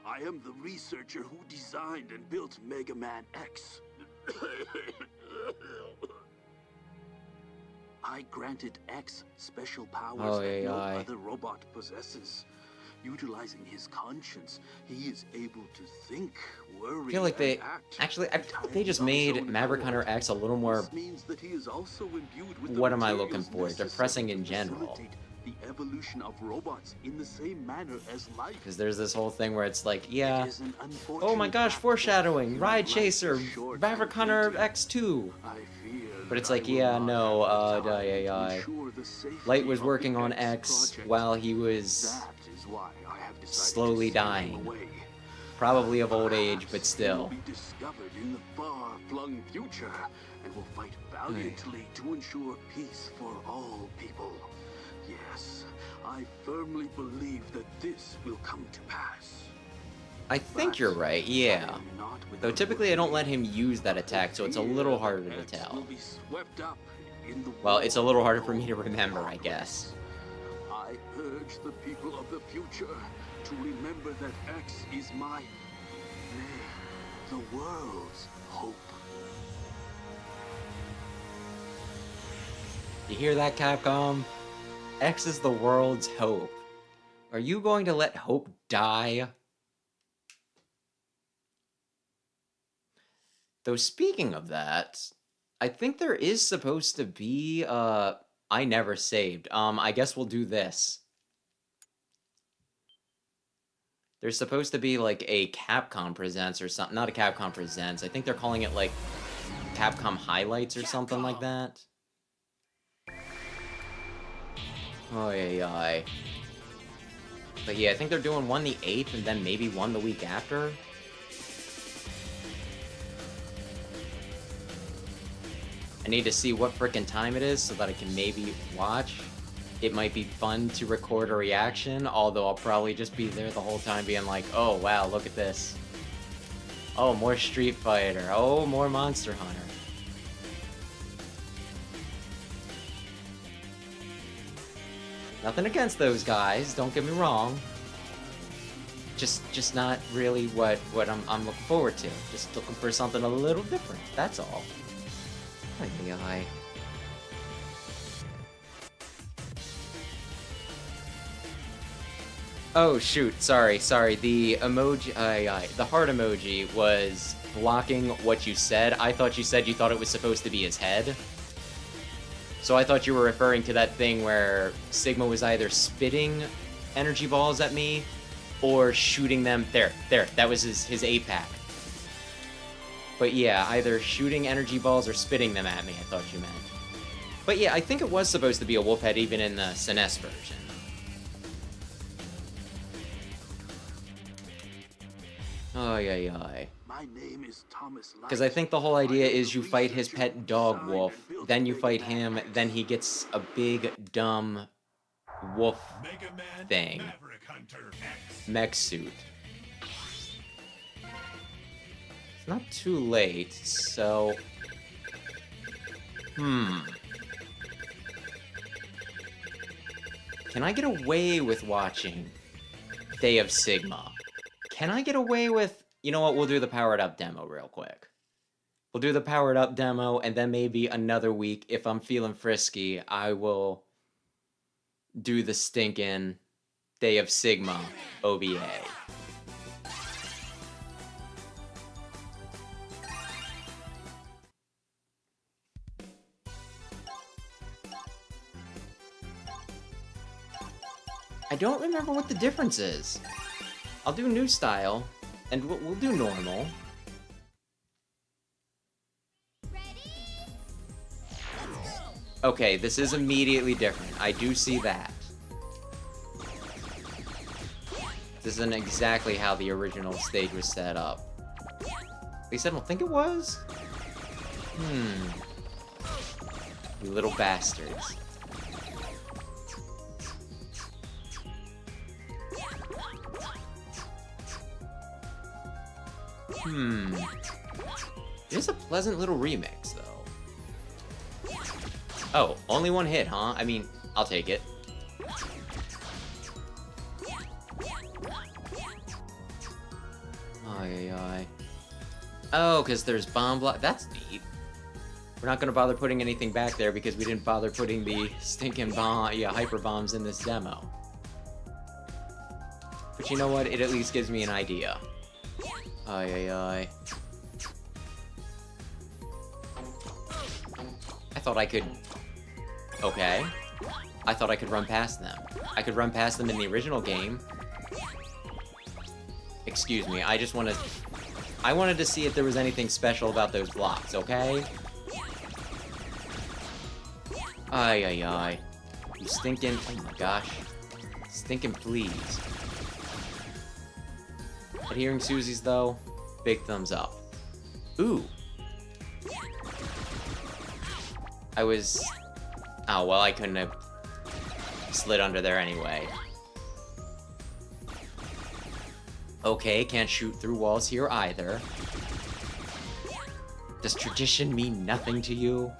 I am the researcher who designed and built Mega Man X. I granted X special powers that no other robot possesses. Utilizing his conscience, he is able to think, worry, I feel like they... and act. Actually, I feel like they just made Maverick Hunter X a little more... This means that he is also imbued with What the am I looking materials for? necessary Depressing to in general. facilitate the evolution of robots in the same manner as life. Because there's this whole thing where it's like, yeah... It is an Oh my unfortunate gosh, fact foreshadowing! that Ride life Chaser! is short Maverick and Hunter fleeting. X2! I fear But it's that like, I will yeah, not no, have the time to ensure the safety Light was of working the on X X project. while he was That is why I have decided slowly to send him dying. away. Probably of old age, but Perhaps still. he will be discovered in the far-flung future and will fight valiantly to ensure peace for all people. Yes, I firmly believe that this will come to pass. I think you're right, yeah. Though typically I don't let him use that attack, so it's a little harder to tell. Well, it's a little harder for me to remember, I guess. I urge the people of the future to remember that X is my, nay, the world's hope. You hear that, Capcom? X is the world's hope. Are you going to let hope die? Though speaking of that, I think there is supposed to be, I never saved. I guess we'll do this. There's supposed to be, like, a Capcom Presents or something. Not a Capcom Presents. I think they're calling it, like, Capcom Highlights or something like that. Oh, yeah. But yeah, I think they're doing one the 8th and then maybe one the week after. I need to see what frickin' time it is so that I can maybe watch. It might be fun to record a reaction, although I'll probably just be there the whole time being like, oh wow, look at this. Oh, more Street Fighter. Oh, more Monster Hunter. Nothing against those guys, don't get me wrong. Just not really what I'm looking forward to. Just looking for something a little different, that's all. Ay. Oh shoot, sorry. The emoji, the heart emoji was blocking what you said. I thought you said you thought it was supposed to be his head. So I thought you were referring to that thing where Sigma was either spitting energy balls at me or shooting them. There, that was his APAC. But yeah, either shooting energy balls or spitting them at me, I thought you meant. But yeah, I think it was supposed to be a wolf head even in the SNES version. Oh, yeah. My name is Thomas Light. Because I think the whole idea is you fight his pet dog wolf, then you fight him, then he gets a big, dumb wolf thing. Maverick Hunter X. Mech suit. It's not too late, so... Can I get away with watching Day of Sigma? Can I get away with... You know what, we'll do the powered up demo real quick. We'll do the powered up demo, and then maybe another week, if I'm feeling frisky, I will do the stinking Day of Sigma OVA. I don't remember what the difference is. I'll do new style, and we'll do normal. Okay, this is immediately different. I do see that. This isn't exactly how the original stage was set up. At least I don't think it was. You little bastards. It is a pleasant little remix, though. Oh, only one hit, huh? I mean, I'll take it. Ay. Oh, because there's bomb block. That's neat. We're not going to bother putting anything back there because we didn't bother putting the stinking bomb, hyper bombs in this demo. But you know what? It at least gives me an idea. Ay. I thought I could... Okay. I thought I could run past them. I could run past them in the original game. Excuse me, I just wanted... I wanted to see if there was anything special about those blocks, okay? Ay. You stinking... Oh my gosh. Stinking please. Adhering Susie's, though, big thumbs up. Ooh. I was... Oh, well, I couldn't have slid under there anyway. Okay, can't shoot through walls here either. Does tradition mean nothing to you?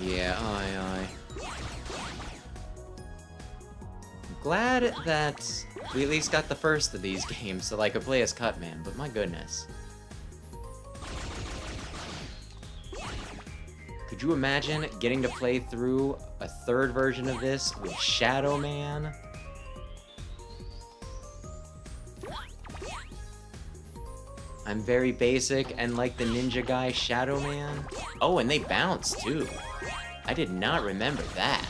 Yeah, aye. I'm glad that we at least got the first of these games so I could play as Cutman, but my goodness. Could you imagine getting to play through a third version of this with Shadow Man? I'm very basic and like the ninja guy Shadow Man. Oh, and they bounce too. I did not remember that.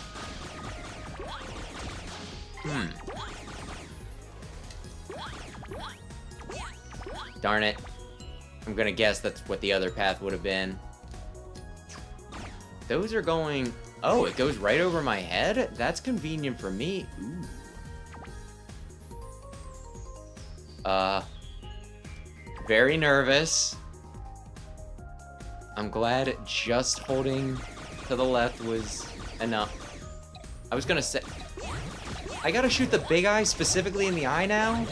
Darn it. I'm gonna guess that's what the other path would have been. Those are going... Oh, it goes right over my head? That's convenient for me. Ooh. Very nervous. I'm glad just holding to the left was enough. I was gonna say... I gotta shoot the big eye specifically in the eye now?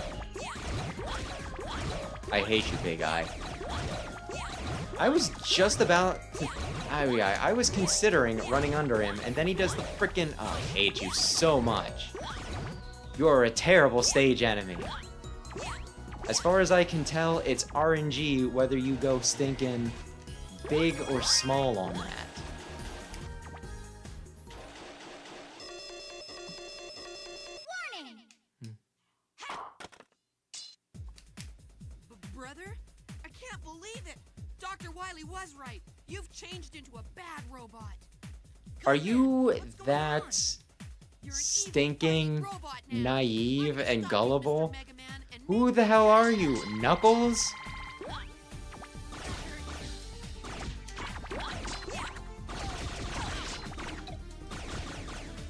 I hate you, big eye. I was just about to... I was considering running under him, and then he does the frickin'... Oh, I hate you so much. You're a terrible stage enemy. As far as I can tell, it's RNG whether you go stinking big or small on that. Warning! Brother? I can't believe it! Dr. Wily was right. You've changed into a bad robot. Are you that stinking naive and gullible? Who the hell are you, Knuckles?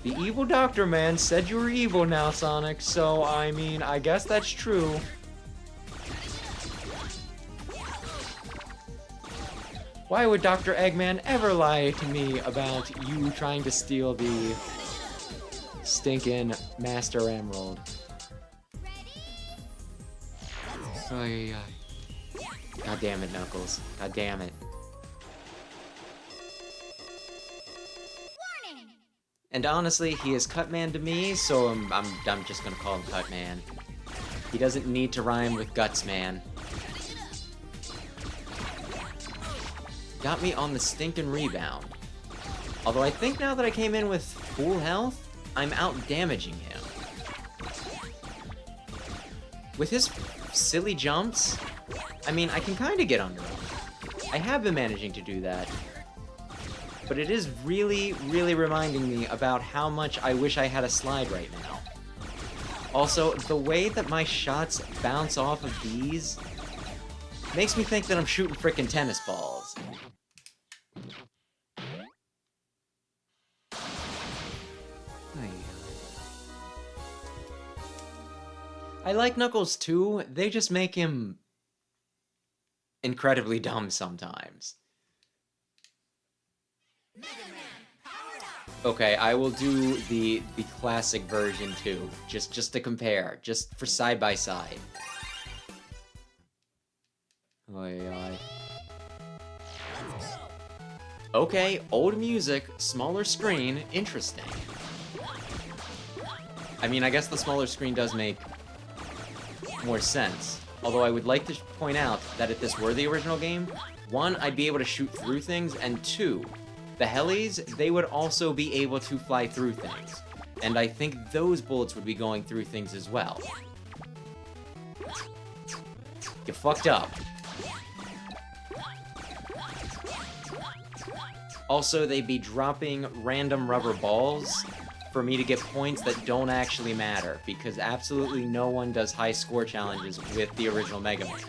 The evil Doctor Man said you were evil now, Sonic, so, I mean, I guess that's true. Why would Dr. Eggman ever lie to me about you trying to steal the stinking Master Emerald? Ay. God damn it, Knuckles. God damn it. Warning! And honestly, he is Cutman to me, so I'm just gonna call him Cutman. He doesn't need to rhyme with Gutsman. Got me on the stinking rebound. Although I think now that I came in with full health, I'm out-damaging him. With his silly jumps, I mean, I can kind of get under him. I have been managing to do that. But it is really, really reminding me about how much I wish I had a slide right now. Also, the way that my shots bounce off of these makes me think that I'm shooting frickin' tennis balls. I like Knuckles too, they just make him incredibly dumb sometimes. Okay, I will do the classic version too, just to compare, just for side by side. Oy. Okay, old music, smaller screen, interesting. I mean, I guess the smaller screen does make more sense. Although I would like to point out that if this were the original game, one, I'd be able to shoot through things, and two, the helis, they would also be able to fly through things. And I think those bullets would be going through things as well. You fucked up. Also, they'd be dropping random rubber balls for me to get points that don't actually matter, because absolutely no one does high score challenges with the original Mega Man.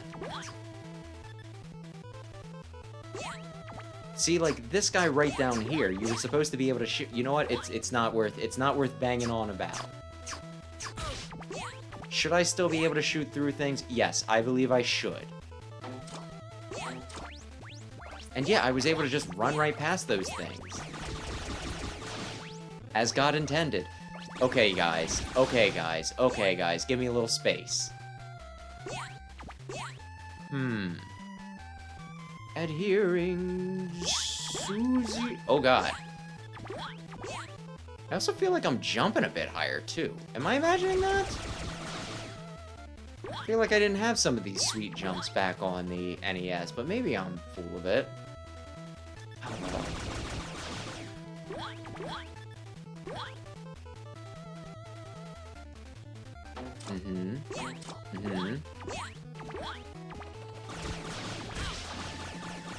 See, like, this guy right down here, you were supposed to be able to shoot. You know what? It's not worth banging on about. Should I still be able to shoot through things? Yes, I believe I should. And yeah, I was able to just run right past those things. As God intended. Okay, guys. Okay, guys. Okay, guys. Give me a little space. Adhering... Susie... Oh, God. I also feel like I'm jumping a bit higher, too. Am I imagining that? I feel like I didn't have some of these sweet jumps back on the NES, but maybe I'm full of it. I don't know.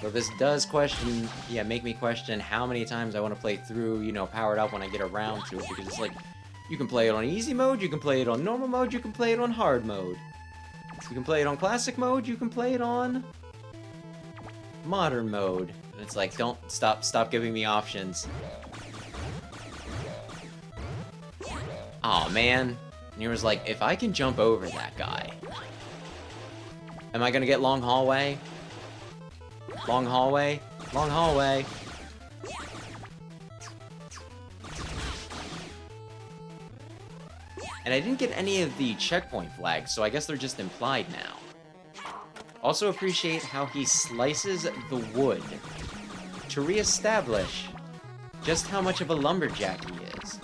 But this does make me question how many times I want to play through, you know, powered up when I get around to it, because it's like, you can play it on easy mode, you can play it on normal mode, you can play it on hard mode. You can play it on classic mode, you can play it on modern mode. And it's like, don't, stop giving me options. Aw, man. And he was like, if I can jump over that guy, am I gonna get long hallway? Long hallway? Long hallway. And I didn't get any of the checkpoint flags, so I guess they're just implied now. Also appreciate how he slices the wood to reestablish just how much of a lumberjack he is.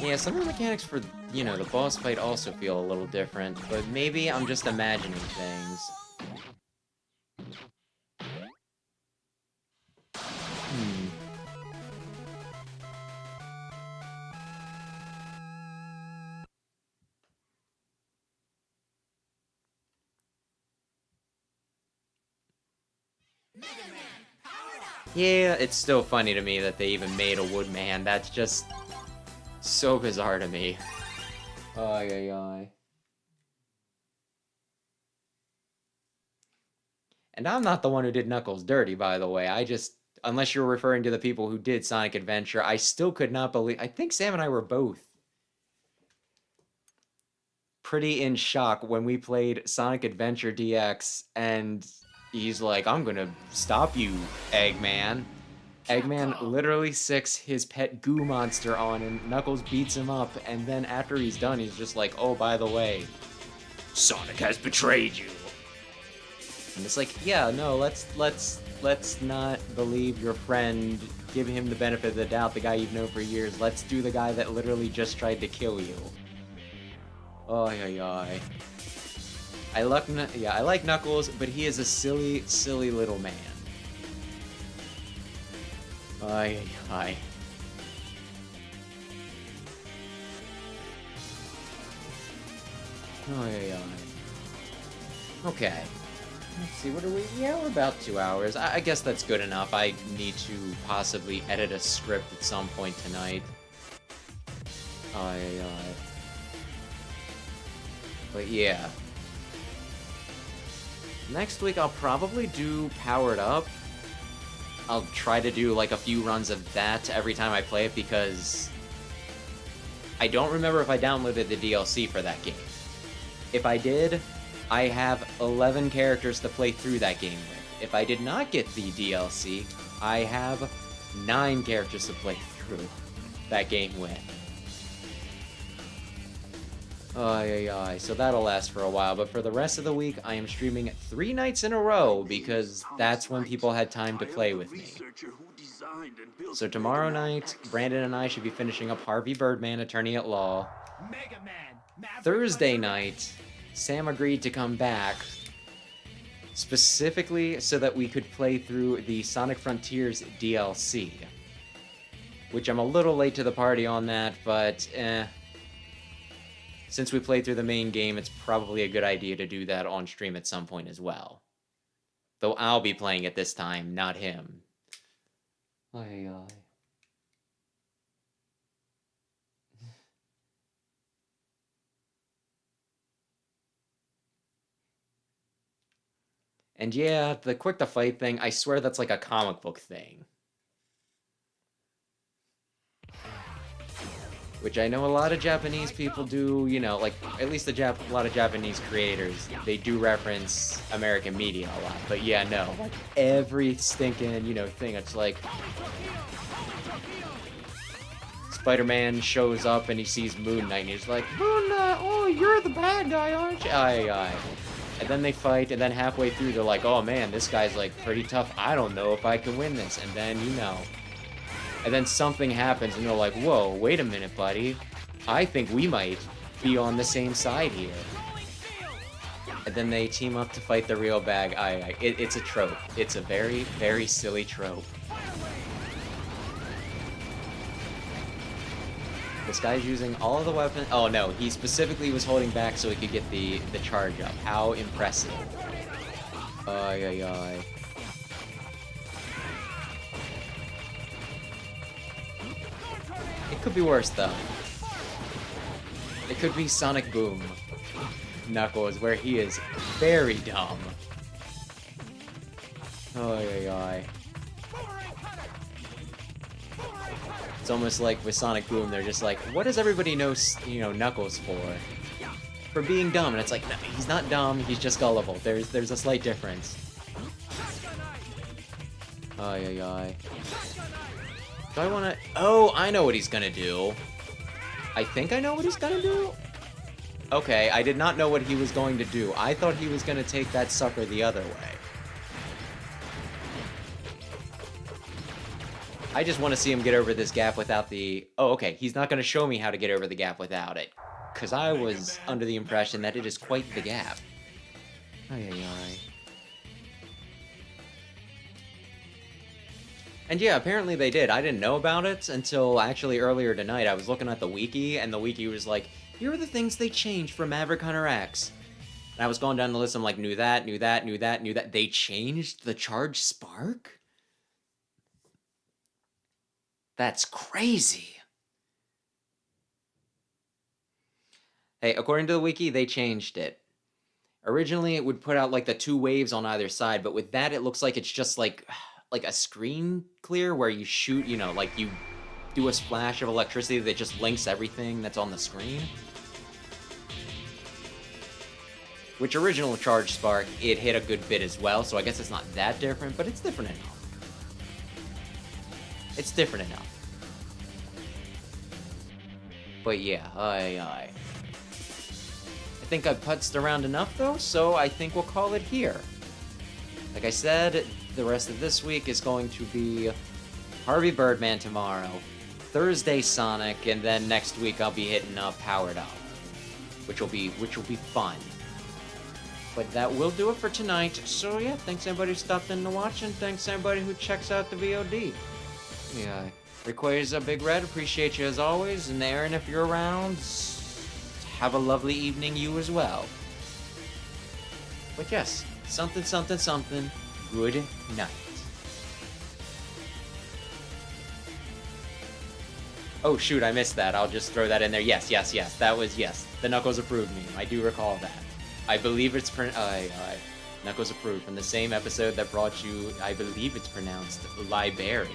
Yeah, some of the mechanics for, you know, the boss fight also feel a little different, but maybe I'm just imagining things. Yeah, it's still funny to me that they even made a Woodman. That's just so bizarre to me. Ay. And I'm not the one who did Knuckles dirty, by the way. I just, unless you're referring to the people who did Sonic Adventure, I still could not believe... I think Sam and I were both pretty in shock when we played Sonic Adventure DX, and he's like, I'm gonna stop you, Eggman. Eggman literally sicks his pet goo monster on him, Knuckles beats him up, and then after he's done, he's just like, oh, by the way, Sonic has betrayed you. And it's like, yeah, no, let's not believe your friend, give him the benefit of the doubt, the guy you've known for years. Let's do the guy that literally just tried to kill you. Ay. I like Knuckles, but he is a silly, silly little man. Ay. Ay. Okay. Let's see, what are we? Yeah, we're about 2 hours. I guess that's good enough. I need to possibly edit a script at some point tonight. But yeah. Next week I'll probably do Powered Up. I'll try to do like a few runs of that every time I play it because I don't remember if I downloaded the DLC for that game. If I did, I have 11 characters to play through that game with. If I did not get the DLC, I have 9 characters to play through that game with. So that'll last for a while, but for the rest of the week, I am streaming 3 nights in a row because that's when people had time to play with me. So tomorrow night, Brandon and I should be finishing up Harvey Birdman, Attorney at Law. Thursday night, Sam agreed to come back specifically so that we could play through the Sonic Frontiers DLC. Which I'm a little late to the party on that, but since we played through the main game, it's probably a good idea to do that on stream at some point as well. Though I'll be playing it this time, not him. And yeah, the quick to fight thing, I swear that's like a comic book thing. Which I know a lot of Japanese people do, you know, like, at least a lot of Japanese creators, they do reference American media a lot. But yeah, no, like, every stinking, you know, thing, it's like, Spider-Man shows up and he sees Moon Knight and he's like, Moon Knight, oh, you're the bad guy, aren't you? And then they fight, and then halfway through they're like, oh man, this guy's like pretty tough, I don't know if I can win this. And then, you know, and then something happens and they're like, whoa, wait a minute, buddy. I think we might be on the same side here. And then they team up to fight the real bad guy. It's a trope. It's a very, very silly trope. This guy's using all of the weapons. Oh no, he specifically was holding back so he could get the charge up. How impressive. It could be worse, though. It could be Sonic Boom Knuckles, where he is very dumb. It's almost like with Sonic Boom, they're just like, what does everybody know, you know, Knuckles for? For being dumb, and it's like, no, he's not dumb, he's just gullible. There's a slight difference. Do I want to... Oh, I know what he's gonna do. I think I know what he's gonna do? Okay, I did not know what he was going to do. I thought he was gonna take that sucker the other way. I just want to see him get over this gap without the... Oh, okay, he's not gonna show me how to get over the gap without it. Because I was under the impression that it is quite the gap. And yeah, apparently they did. I didn't know about it until actually earlier tonight. I was looking at the wiki, and the wiki was like, here are the things they changed for Maverick Hunter X. And I was going down the list, I'm like, knew that. They changed the charge spark? That's crazy. Hey, according to the wiki, they changed it. Originally, it would put out like the 2 waves on either side, but with that, it looks like it's just like a screen clear where you shoot, you know, like you do a splash of electricity that just links everything that's on the screen. Which original Charge Spark, it hit a good bit as well, so I guess it's not that different, but it's different enough. It's different enough. But yeah, I think I've putzed around enough though, so I think we'll call it here. Like I said, the rest of this week is going to be Harvey Birdman tomorrow, Thursday Sonic, and then next week I'll be hitting Powered Up, which will be fun. But that will do it for tonight. So yeah, thanks everybody who stopped in to watch, and thanks everybody who checks out the VOD. Yeah, Requires a Big Red, appreciate you as always, and Aaron, if you're around, have a lovely evening you as well. But yes, something, something, something. Good night. Oh shoot, I missed that. I'll just throw that in there. Yes, yes, yes. That was, yes. The Knuckles approved meme. I do recall that. I believe it's Knuckles approved from the same episode that brought you, I believe it's pronounced Liberia.